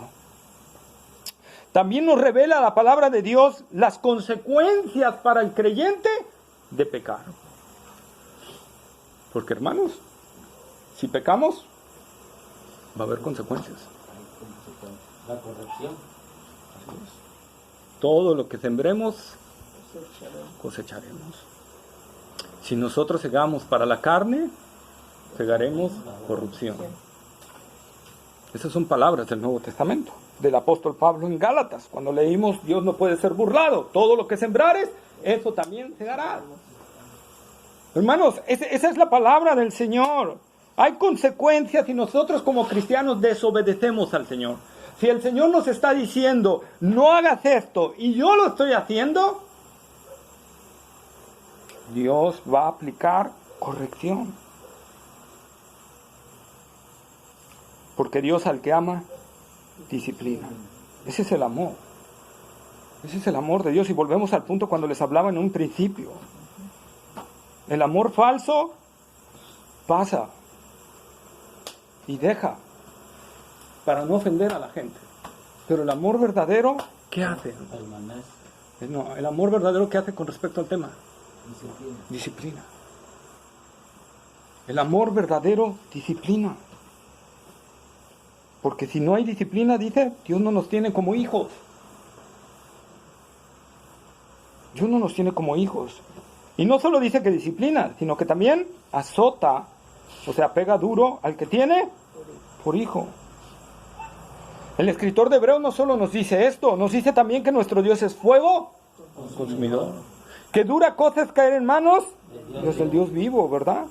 También nos revela la palabra de Dios las consecuencias para el creyente de pecar. Porque, hermanos, si pecamos, va a haber consecuencias. La corrección. Todo lo que sembremos, cosecharemos. Si nosotros segamos para la carne, segaremos corrupción. Esas son palabras del Nuevo Testamento, del apóstol Pablo en Gálatas. Cuando leímos, Dios no puede ser burlado. Todo lo que sembrares, eso también segarás. Hermanos, esa es la palabra del Señor. Hay consecuencias si nosotros como cristianos desobedecemos al Señor. Si el Señor nos está diciendo, no hagas esto, y yo lo estoy haciendo, Dios va a aplicar corrección. Porque Dios al que ama, disciplina. Ese es el amor. Ese es el amor de Dios. Y volvemos al punto cuando les hablaba en un principio. El amor falso pasa y deja para no ofender a la gente. Pero el amor verdadero, ¿qué hace? No, el amor verdadero, ¿qué hace con respecto al tema? Disciplina. El amor verdadero disciplina. Porque si no hay disciplina, dice, Dios no nos tiene como hijos. Dios no nos tiene como hijos. Y no solo dice que disciplina, sino que también azota, o sea, pega duro al que tiene por hijo. El escritor de Hebreos no solo nos dice esto, nos dice también que nuestro Dios es fuego consumidor. Que dura cosa es caer en manos del Dios vivo, ¿verdad?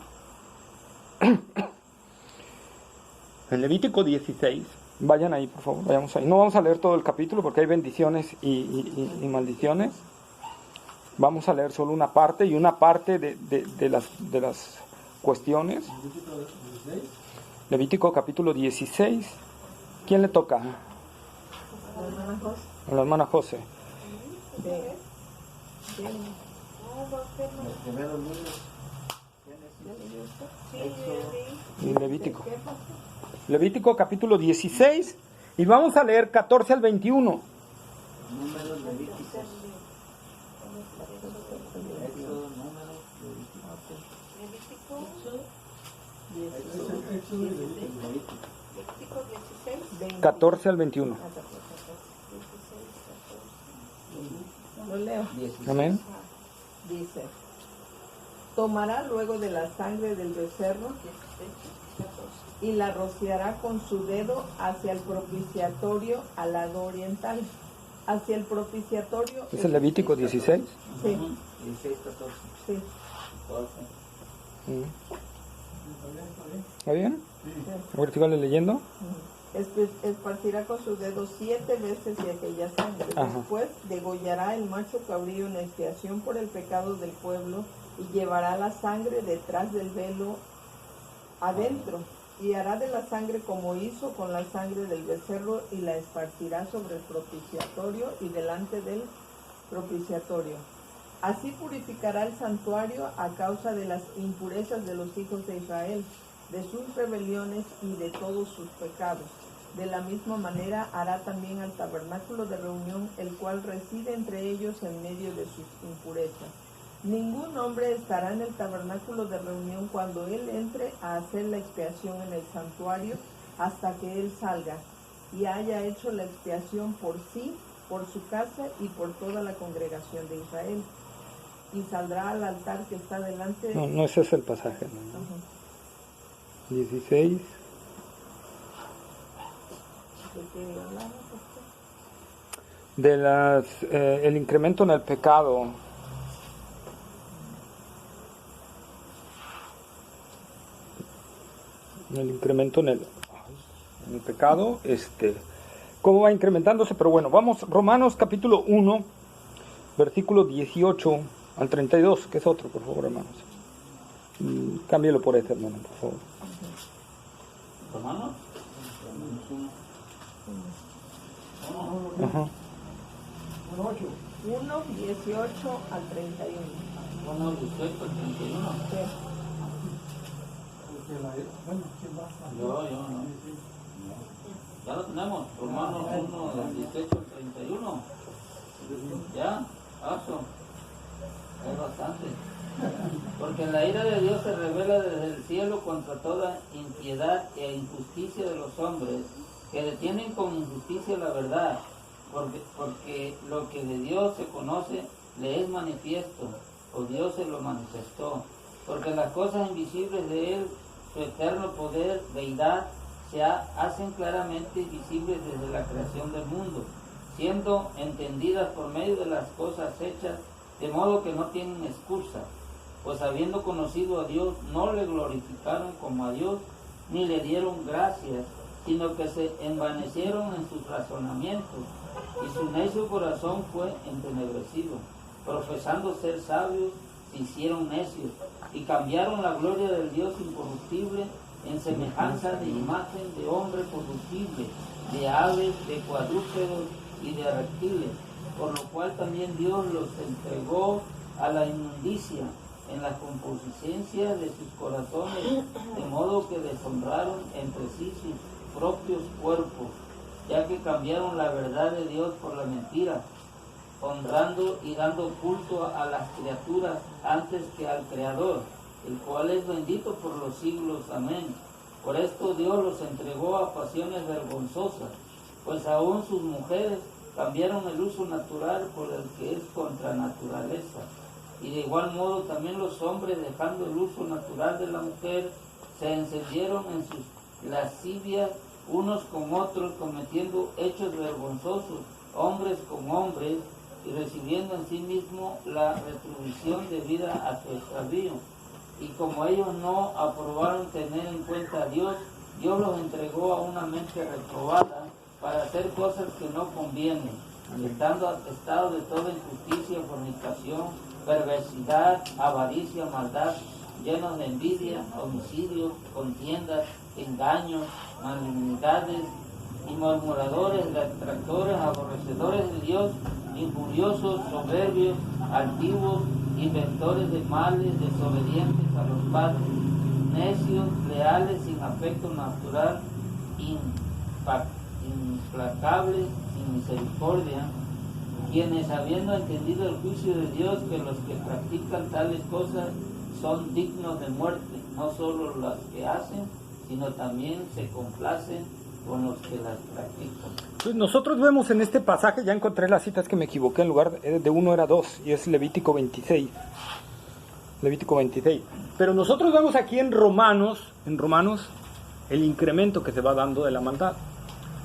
En Levítico 16, vayan ahí por favor, vayamos ahí. No vamos a leer todo el capítulo porque hay bendiciones y maldiciones. Vamos a leer solo una parte y una parte de las cuestiones. Levítico capítulo 16. ¿Quién le toca? A la hermana José. Los primeros libros. Levítico. Levítico capítulo 16 y vamos a leer 14 al 21. Números levíticos. Éxodo, números levíticos. 14 al 21. Lo leo. Amén. Dice: Tomará luego de la sangre del becerro y la rociará con su dedo hacia el propiciatorio al lado oriental. Hacia el propiciatorio. ¿Es el Levítico 16? Sí. 16, 14. Sí. 14. ¿Está bien? Sí. A ver si vale leyendo. Esparcirá con sus dedos 7 veces de aquella sangre. Ajá. Después degollará el macho cabrío en expiación por el pecado del pueblo y llevará la sangre detrás del velo adentro. Y hará de la sangre como hizo con la sangre del becerro y la esparcirá sobre el propiciatorio y delante del propiciatorio. Así purificará el santuario a causa de las impurezas de los hijos de Israel, de sus rebeliones y de todos sus pecados. De la misma manera hará también al tabernáculo de reunión, el cual reside entre ellos en medio de sus impurezas. Ningún hombre estará en el tabernáculo de reunión cuando él entre a hacer la expiación en el santuario hasta que él salga y haya hecho la expiación por sí, por su casa y por toda la congregación de Israel. Y saldrá al altar que está delante. No, no ese es el pasaje. ¿No? Ajá. 16. ¿De qué hablaba, pastor? De el incremento en el pecado. El incremento en el pecado, cómo va incrementándose, pero bueno, vamos, Romanos capítulo 1, versículo 18 al 32, que es otro, por favor, hermanos. Cámbielo por este, hermano, por favor. ¿Romanos? Ajá. 1, 18 al 31. 1, 18 al 31. Sí. Bueno, ¿quién va? Yo no. Ya lo tenemos, Romanos 1, del 18 al 31. ¿Ya? Paso. Es bastante. Porque la ira de Dios se revela desde el cielo contra toda impiedad e injusticia de los hombres, que detienen con injusticia la verdad, porque lo que de Dios se conoce le es manifiesto, o Dios se lo manifestó. Porque las cosas invisibles de Él, su eterno poder, deidad, se hacen claramente visibles desde la creación del mundo, siendo entendidas por medio de las cosas hechas, de modo que no tienen excusa, pues habiendo conocido a Dios, no le glorificaron como a Dios, ni le dieron gracias, sino que se envanecieron en sus razonamientos, y su necio corazón fue entenebrecido. Profesando ser sabios, se hicieron necios, y cambiaron la gloria del Dios incorruptible en semejanza de imagen de hombre corruptible, de aves, de cuadrúpedos y de reptiles, por lo cual también Dios los entregó a la inmundicia en la concupiscencia de sus corazones, de modo que deshonraron entre sí sus propios cuerpos, ya que cambiaron la verdad de Dios por la mentira, honrando y dando culto a las criaturas antes que al Creador, el cual es bendito por los siglos. Amén. Por esto Dios los entregó a pasiones vergonzosas, pues aún sus mujeres cambiaron el uso natural por el que es contra naturaleza. Y de igual modo también los hombres, dejando el uso natural de la mujer, se encendieron en sus lascivias unos con otros, cometiendo hechos vergonzosos, hombres con hombres, y recibiendo en sí mismo la retribución debida a su extravío. Y como ellos no aprobaron tener en cuenta a Dios, Dios los entregó a una mente reprobada para hacer cosas que no convienen, estando atestados de toda injusticia, fornicación, perversidad, avaricia, maldad, llenos de envidia, homicidios, contiendas, engaños, malignidades, y murmuradores, detractores, aborrecedores de Dios, injuriosos, soberbios, altivos, inventores de males, desobedientes a los padres, necios, leales, sin afecto natural, implacables, sin misericordia, quienes, habiendo entendido el juicio de Dios, que los que practican tales cosas son dignos de muerte, no solo las que hacen, sino también se complacen con los que las practican. Pues nosotros vemos en este pasaje, ya encontré las citas que me equivoqué, en lugar de 1 era 2, y es Levítico 26. Levítico 26. Pero nosotros vemos aquí en Romanos, el incremento que se va dando de la maldad.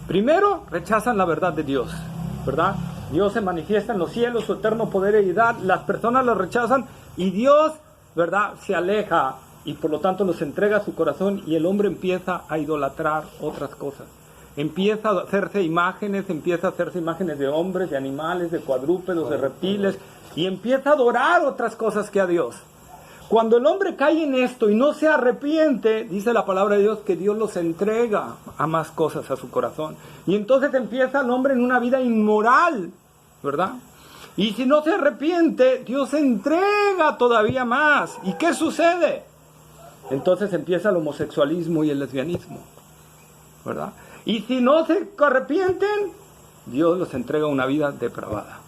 Primero, rechazan la verdad de Dios, ¿verdad? Dios se manifiesta en los cielos, su eterno poder y deidad, las personas lo rechazan y Dios, ¿verdad?, se aleja y por lo tanto los entrega a su corazón y el hombre empieza a idolatrar otras cosas. Empieza a hacerse imágenes de hombres, de animales, de cuadrúpedos, de reptiles, y empieza a adorar otras cosas que a Dios. Cuando el hombre cae en esto y no se arrepiente, dice la palabra de Dios que Dios los entrega a más cosas a su corazón. Y entonces empieza el hombre en una vida inmoral, ¿verdad? Y si no se arrepiente, Dios entrega todavía más. ¿Y qué sucede? Entonces empieza el homosexualismo y el lesbianismo, ¿verdad? Y si no se arrepienten, Dios los entrega a una vida depravada,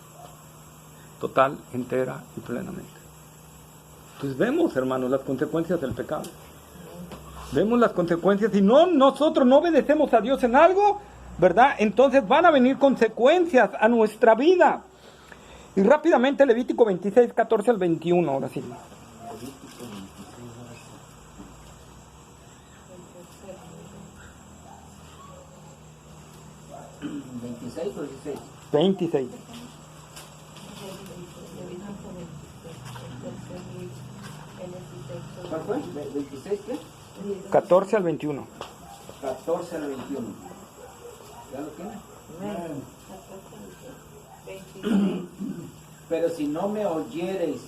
total, entera y plenamente. Entonces vemos, hermanos, las consecuencias del pecado. Vemos las consecuencias. Si nosotros no obedecemos a Dios en algo, ¿verdad?, entonces van a venir consecuencias a nuestra vida. Y rápidamente Levítico 26, 14 al 21, ahora sí. ¿26 o 16? 26. ¿Cuál fue? ¿26 qué? 14 al 21. 14 al 21. ¿Ya lo tiene? Pero si no me oyereis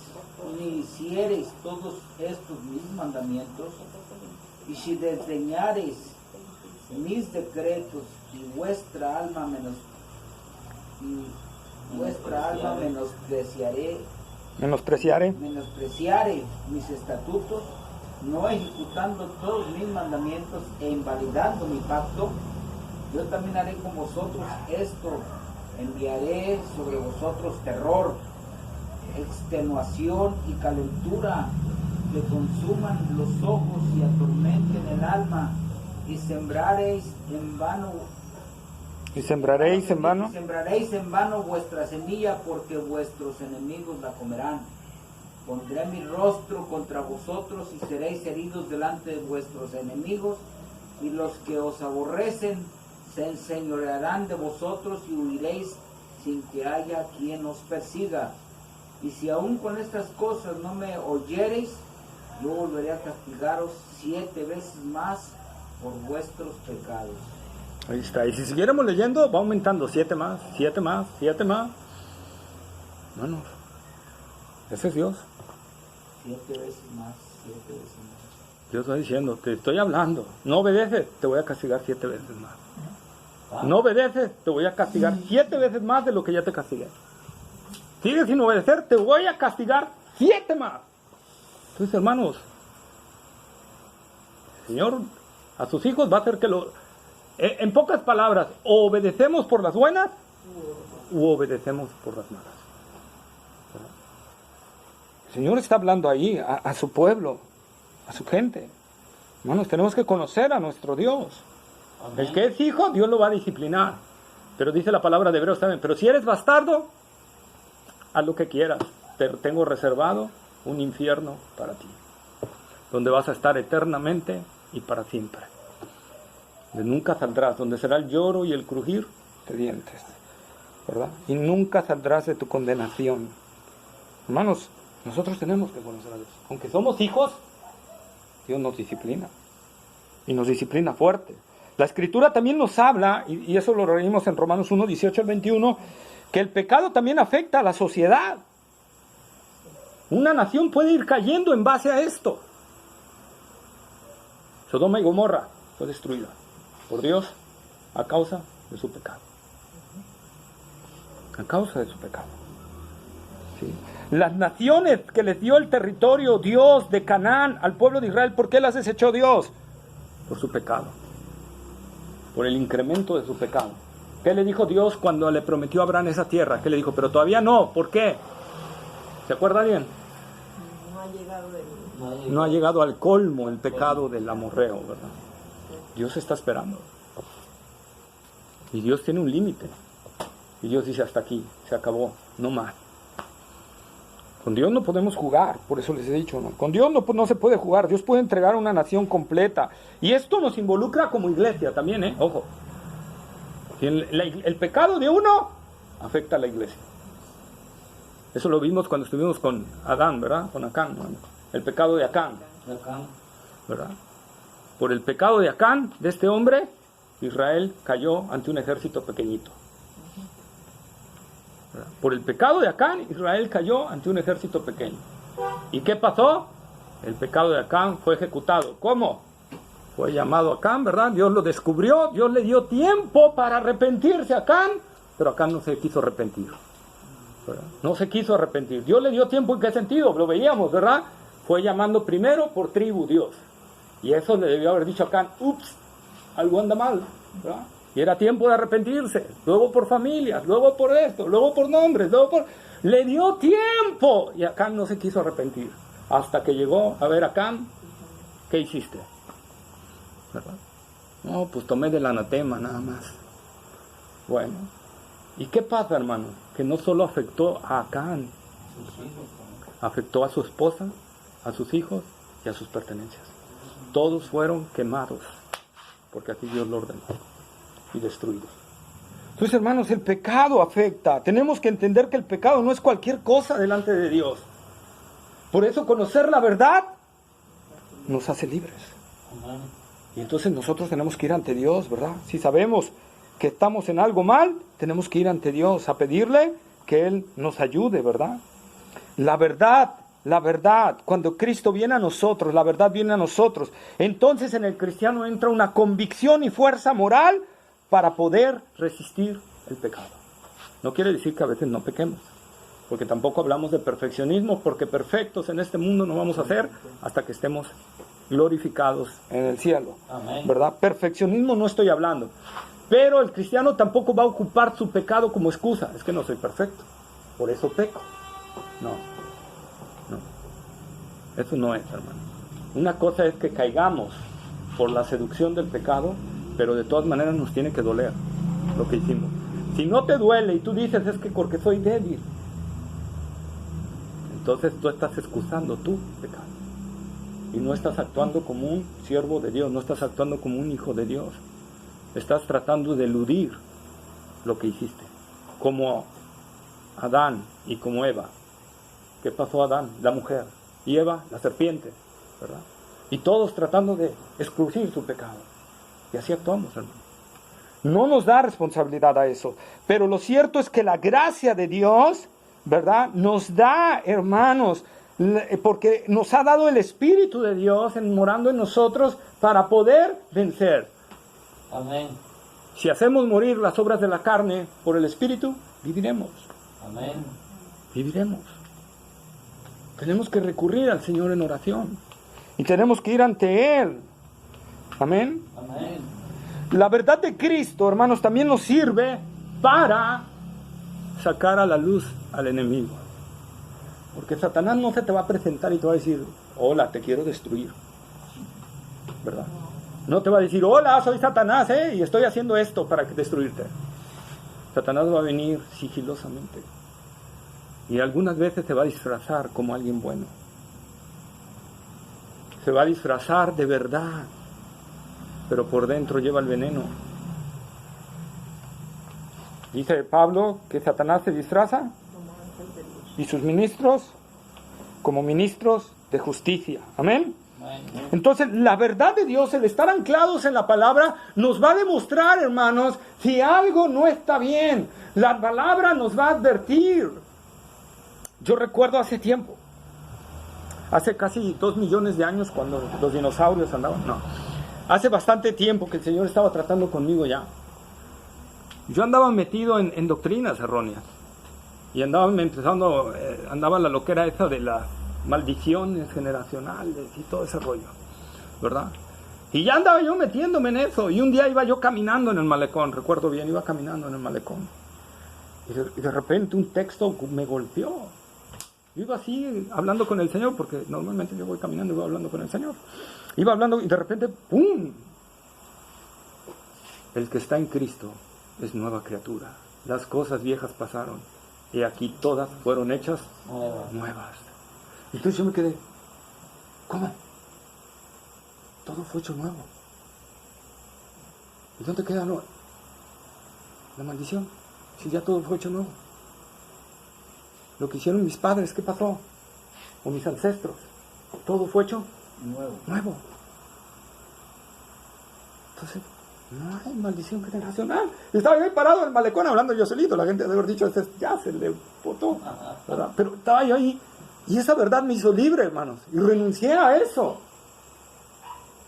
ni hiciereis todos estos mis mandamientos, y si desdeñareis mis decretos y vuestra alma menospreciare mis estatutos, no ejecutando todos mis mandamientos e invalidando mi pacto, yo también haré con vosotros esto: enviaré sobre vosotros terror, extenuación y calentura, que consuman los ojos y atormenten el alma, y sembraréis en vano vuestra semilla, porque vuestros enemigos la comerán. Pondré mi rostro contra vosotros y seréis heridos delante de vuestros enemigos, y los que os aborrecen se enseñorearán de vosotros y huiréis sin que haya quien os persiga. Y si aún con estas cosas no me oyereis, yo volveré a castigaros 7 veces más por vuestros pecados. Ahí está. Y si siguiéramos leyendo, va aumentando 7 más, 7 más, 7 más. Bueno, ese es Dios. 7 veces más, 7 veces más. Dios está diciendo, te estoy hablando. No obedeces, te voy a castigar 7 veces más. No obedeces, te voy a castigar 7 veces más de lo que ya te castigué. Sigues sin obedecer, te voy a castigar 7 más. Entonces, hermanos, el Señor a sus hijos va a hacer que en pocas palabras, o obedecemos por las buenas o obedecemos por las malas. El Señor está hablando ahí a su pueblo, a su gente. Hermanos, tenemos que conocer a nuestro Dios. Amén. El que es hijo, Dios lo va a disciplinar. Pero dice la palabra de Hebreos también, pero si eres bastardo, haz lo que quieras. Te tengo reservado un infierno para ti, donde vas a estar eternamente y para siempre. Donde nunca saldrás, donde será el lloro y el crujir de dientes, ¿verdad? Y nunca saldrás de tu condenación. Hermanos, nosotros tenemos que conocer a Dios. Aunque somos hijos, Dios nos disciplina. Y nos disciplina fuerte. La Escritura también nos habla, y eso lo leímos en Romanos 1, 18 al 21, que el pecado también afecta a la sociedad. Una nación puede ir cayendo en base a esto. Sodoma y Gomorra fue destruida por Dios a causa de su pecado. A causa de su pecado. ¿Sí? Las naciones que les dio el territorio Dios de Canaán al pueblo de Israel, ¿por qué las desechó Dios? Por su pecado. Por el incremento de su pecado. ¿Qué le dijo Dios cuando le prometió a Abraham esa tierra? ¿Qué le dijo? Pero todavía no. ¿Por qué? ¿Se acuerda bien? No ha llegado al colmo el pecado del amorreo, ¿verdad? Dios está esperando. Y Dios tiene un límite. Y Dios dice, hasta aquí, se acabó, no más. Con Dios no podemos jugar, por eso les he dicho, ¿no? Con Dios no se puede jugar, Dios puede entregar una nación completa. Y esto nos involucra como iglesia también, ojo. El pecado de uno afecta a la iglesia. Eso lo vimos cuando estuvimos con Adán, ¿verdad? Con Acán, ¿no? El pecado de Acán, ¿verdad? Por el pecado de Acán, de este hombre, Israel cayó ante un ejército pequeñito. ¿Verdad? Por el pecado de Acán, Israel cayó ante un ejército pequeño. ¿Y qué pasó? El pecado de Acán fue ejecutado. ¿Cómo? Fue llamado Acán, ¿verdad? Dios lo descubrió, Dios le dio tiempo para arrepentirse a Acán, pero Acán no se quiso arrepentir, ¿verdad? No se quiso arrepentir. Dios le dio tiempo, ¿en qué sentido? Lo veíamos, ¿verdad? Fue llamando primero por tribu Dios. Y eso le debió haber dicho a Acán, ups, algo anda mal, ¿verdad? Y era tiempo de arrepentirse, luego por familias, luego por esto, luego por nombres, luego por... Le dio tiempo, y Acán no se quiso arrepentir, hasta que llegó a ver a Acán, ¿qué hiciste? ¿Verdad? No, pues tomé del anatema nada más. Bueno, ¿y qué pasa, hermano? Que no solo afectó a Acán, afectó a su esposa, a sus hijos y a sus pertenencias. Todos fueron quemados, porque así Dios lo ordenó, y destruidos. Entonces, hermanos, el pecado afecta. Tenemos que entender que el pecado no es cualquier cosa delante de Dios. Por eso conocer la verdad nos hace libres. Y entonces nosotros tenemos que ir ante Dios, ¿verdad? Si sabemos que estamos en algo mal, tenemos que ir ante Dios a pedirle que Él nos ayude, ¿verdad? La verdad, cuando Cristo viene a nosotros, la verdad viene a nosotros, entonces en el cristiano entra una convicción y fuerza moral para poder resistir el pecado. No quiere decir que a veces no pequemos, porque tampoco hablamos de perfeccionismo, porque perfectos en este mundo no vamos a ser hasta que estemos glorificados en el cielo. Amén. ¿Verdad? Perfeccionismo no estoy hablando. Pero el cristiano tampoco va a ocupar su pecado como excusa. Es que no soy perfecto, por eso peco. No. Eso no es, hermano. Una cosa es que caigamos por la seducción del pecado, pero de todas maneras nos tiene que doler lo que hicimos. Si no te duele y tú dices, es que porque soy débil, entonces tú estás excusando tu pecado. Y no estás actuando como un siervo de Dios, no estás actuando como un hijo de Dios. Estás tratando de eludir lo que hiciste. Como Adán y como Eva. ¿Qué pasó a Adán? La mujer. Y Eva, la serpiente, ¿verdad? Y todos tratando de excluir su pecado. Y así actuamos, hermano. No nos da responsabilidad a eso. Pero lo cierto es que la gracia de Dios, ¿verdad? Nos da, hermanos, porque nos ha dado el Espíritu de Dios morando en nosotros para poder vencer. Amén. Si hacemos morir las obras de la carne por el Espíritu, viviremos. Amén. Viviremos. Tenemos que recurrir al Señor en oración. Y tenemos que ir ante Él. Amén. Amén. La verdad de Cristo, hermanos, también nos sirve para sacar a la luz al enemigo. Porque Satanás no se te va a presentar y te va a decir, hola, te quiero destruir. ¿Verdad? No te va a decir, hola, soy Satanás, y estoy haciendo esto para destruirte. Satanás va a venir sigilosamente. Y algunas veces se va a disfrazar como alguien bueno. Se va a disfrazar de verdad, pero por dentro lleva el veneno. Dice Pablo que Satanás se disfraza y sus ministros como ministros de justicia. Amén. Entonces la verdad de Dios, el estar anclados en la palabra, nos va a demostrar, hermanos, si algo no está bien. La palabra nos va a advertir. Yo recuerdo hace tiempo, hace casi 2 millones de años, cuando los dinosaurios andaban, hace bastante tiempo que el Señor estaba tratando conmigo ya. Yo andaba metido en doctrinas erróneas, y andaba la loquera esa de las maldiciones generacionales y todo ese rollo, ¿verdad? Y ya andaba yo metiéndome en eso, y un día iba yo caminando en el malecón, recuerdo bien, iba caminando en el malecón, y de repente un texto me golpeó. Yo iba así hablando con el Señor, porque normalmente yo voy caminando y voy hablando con el Señor. Iba hablando y de repente, ¡pum! El que está en Cristo es nueva criatura. Las cosas viejas pasaron y aquí todas fueron hechas nuevas. Entonces yo me quedé, ¿cómo? Todo fue hecho nuevo. ¿Y dónde queda la maldición? Si ya todo fue hecho nuevo. Lo que hicieron mis padres, ¿qué pasó? O mis ancestros. Todo fue hecho nuevo. Entonces, no hay maldición generacional. Estaba yo ahí parado en el malecón hablando yo solito. La gente debe haber dicho, ya se le botó, ¿verdad? Pero estaba yo ahí. Y esa verdad me hizo libre, hermanos. Y renuncié a eso.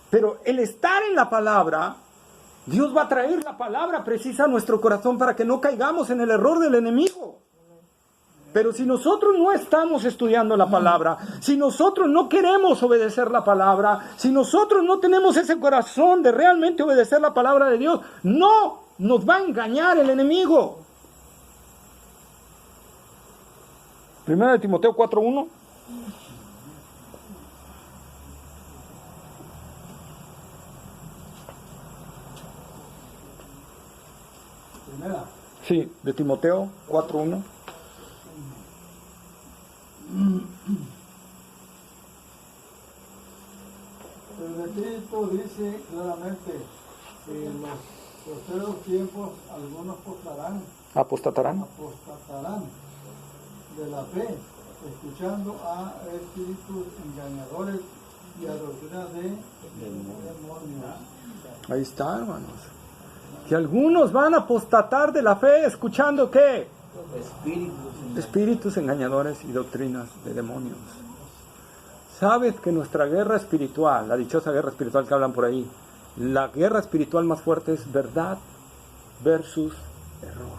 Pero el estar en la palabra, Dios va a traer la palabra precisa a nuestro corazón para que no caigamos en el error del enemigo. Pero si nosotros no estamos estudiando la palabra, si nosotros no queremos obedecer la palabra, si nosotros no tenemos ese corazón de realmente obedecer la palabra de Dios, no nos va a engañar el enemigo. 1 Timoteo 4:1. Primera. Sí, de Timoteo 4:1. El Espíritu dice claramente que en los postreros tiempos algunos Apostatarán. apostatarán de la fe, escuchando a espíritus engañadores y a doctrinas de demonios. Ahí está, hermanos. Que algunos van a apostatar de la fe escuchando ¿qué? Espíritus engañadores y doctrinas de demonios. Sabes que nuestra guerra espiritual, la dichosa guerra espiritual que hablan por ahí, la guerra espiritual más fuerte es verdad versus error.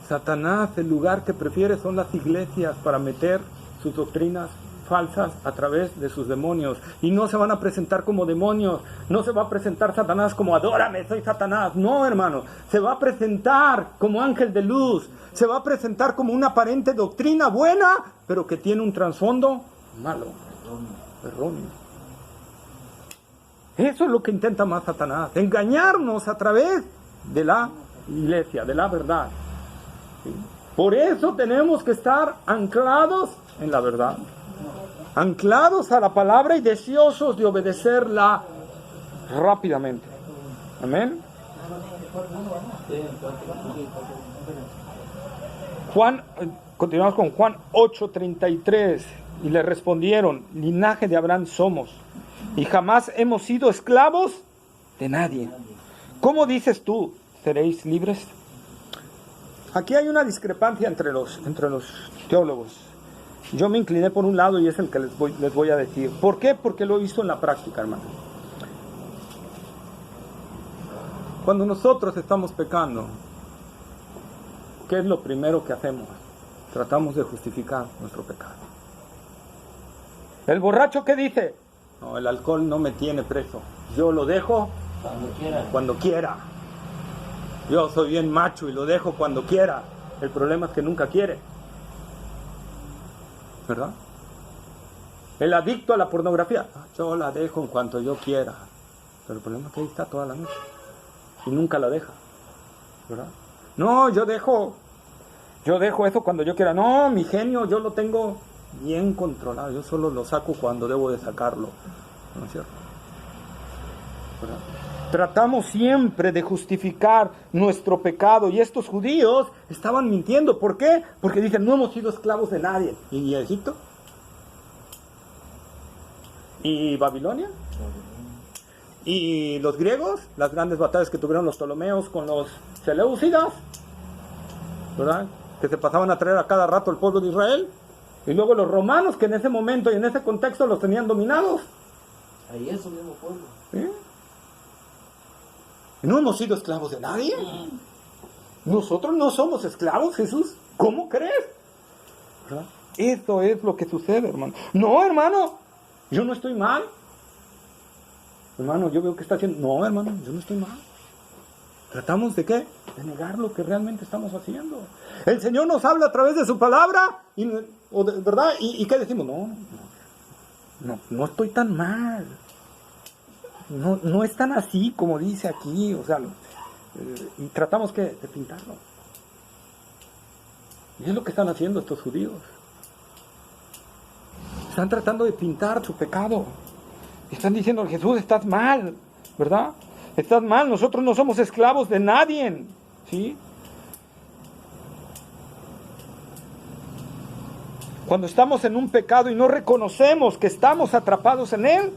Satanás, el lugar que prefiere son las iglesias para meter sus doctrinas falsas a través de sus demonios. Y no se van a presentar como demonios. No se va a presentar Satanás como adórame, soy Satanás. No, hermano. Se va a presentar como ángel de luz. Se va a presentar como una aparente doctrina buena, pero que tiene un trasfondo malo, erróneo. Eso es lo que intenta más Satanás. Engañarnos a través de la iglesia, de la verdad. ¿Sí? Por eso tenemos que estar anclados en la verdad. Anclados a la palabra y deseosos de obedecerla rápidamente. Amén. Continuamos con Juan 8:33. Y le respondieron, linaje de Abraham somos, y jamás hemos sido esclavos de nadie. ¿Cómo dices tú, seréis libres? Aquí hay una discrepancia entre los teólogos. Yo me incliné por un lado y es el que les voy a decir. ¿Por qué? Porque lo hizo en la práctica, hermano. Cuando nosotros estamos pecando, ¿qué es lo primero que hacemos? Tratamos de justificar nuestro pecado. ¿El borracho qué dice? No, el alcohol no me tiene preso. Yo lo dejo cuando quiera. Yo soy bien macho y lo dejo cuando quiera. El problema es que nunca quiere. ¿Verdad? El adicto a la pornografía, yo la dejo en cuanto yo quiera, pero el problema es que ahí está toda la noche y nunca la deja, ¿verdad? No, yo dejo eso cuando yo quiera. No, mi genio yo lo tengo bien controlado, yo solo lo saco cuando debo de sacarlo, ¿no es cierto? ¿Verdad? Tratamos siempre de justificar nuestro pecado y estos judíos estaban mintiendo. ¿Por qué? Porque dicen, no hemos sido esclavos de nadie. ¿Y Egipto? ¿Y Babilonia? ¿Y los griegos? Las grandes batallas que tuvieron los Ptolomeos con los Seleucidas, ¿verdad? Que se pasaban a traer a cada rato el pueblo de Israel. Y luego los romanos que en ese momento y en ese contexto los tenían dominados. Ahí es su mismo pueblo. ¿Sí? ¿No hemos sido esclavos de nadie? Nosotros no somos esclavos, Jesús. ¿Cómo crees? ¿Verdad? Eso es lo que sucede, hermano. No, hermano, yo no estoy mal. Hermano, yo veo que está haciendo. No, hermano, yo no estoy mal. ¿Tratamos de qué? De negar lo que realmente estamos haciendo. El Señor nos habla a través de su palabra, ¿verdad? ¿Y qué decimos? No estoy tan mal. No es tan así como dice aquí, o sea, y tratamos de pintarlo. Y es lo que están haciendo estos judíos. Están tratando de pintar su pecado. Están diciendo, Jesús, estás mal, ¿verdad? Estás mal, nosotros no somos esclavos de nadie, ¿sí? Cuando estamos en un pecado y no reconocemos que estamos atrapados en él,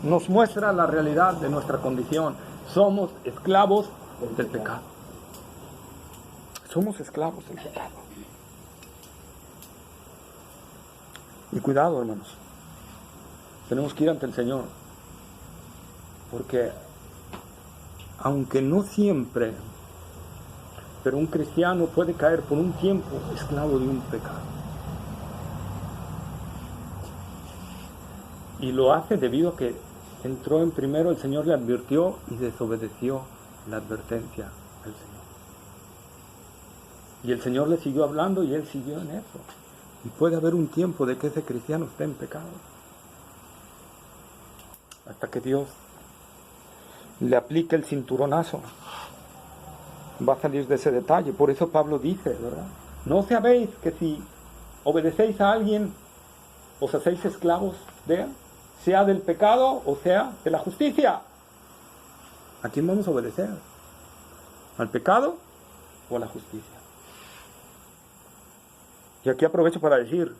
nos muestra la realidad de nuestra condición. Somos esclavos del pecado. Somos esclavos del pecado. Y cuidado, hermanos. Tenemos que ir ante el Señor. Porque, aunque no siempre, pero un cristiano puede caer por un tiempo esclavo de un pecado. Y lo hace debido a que entró en primero, el Señor le advirtió y desobedeció la advertencia al Señor. Y el Señor le siguió hablando y él siguió en eso. Y puede haber un tiempo de que ese cristiano esté en pecado. Hasta que Dios le aplique el cinturonazo. Va a salir de ese detalle. Por eso Pablo dice, ¿verdad? No sabéis que si obedecéis a alguien, os hacéis esclavos de él, sea del pecado o sea de la justicia. ¿A quién vamos a obedecer? ¿Al pecado o a la justicia? Y aquí aprovecho para decir,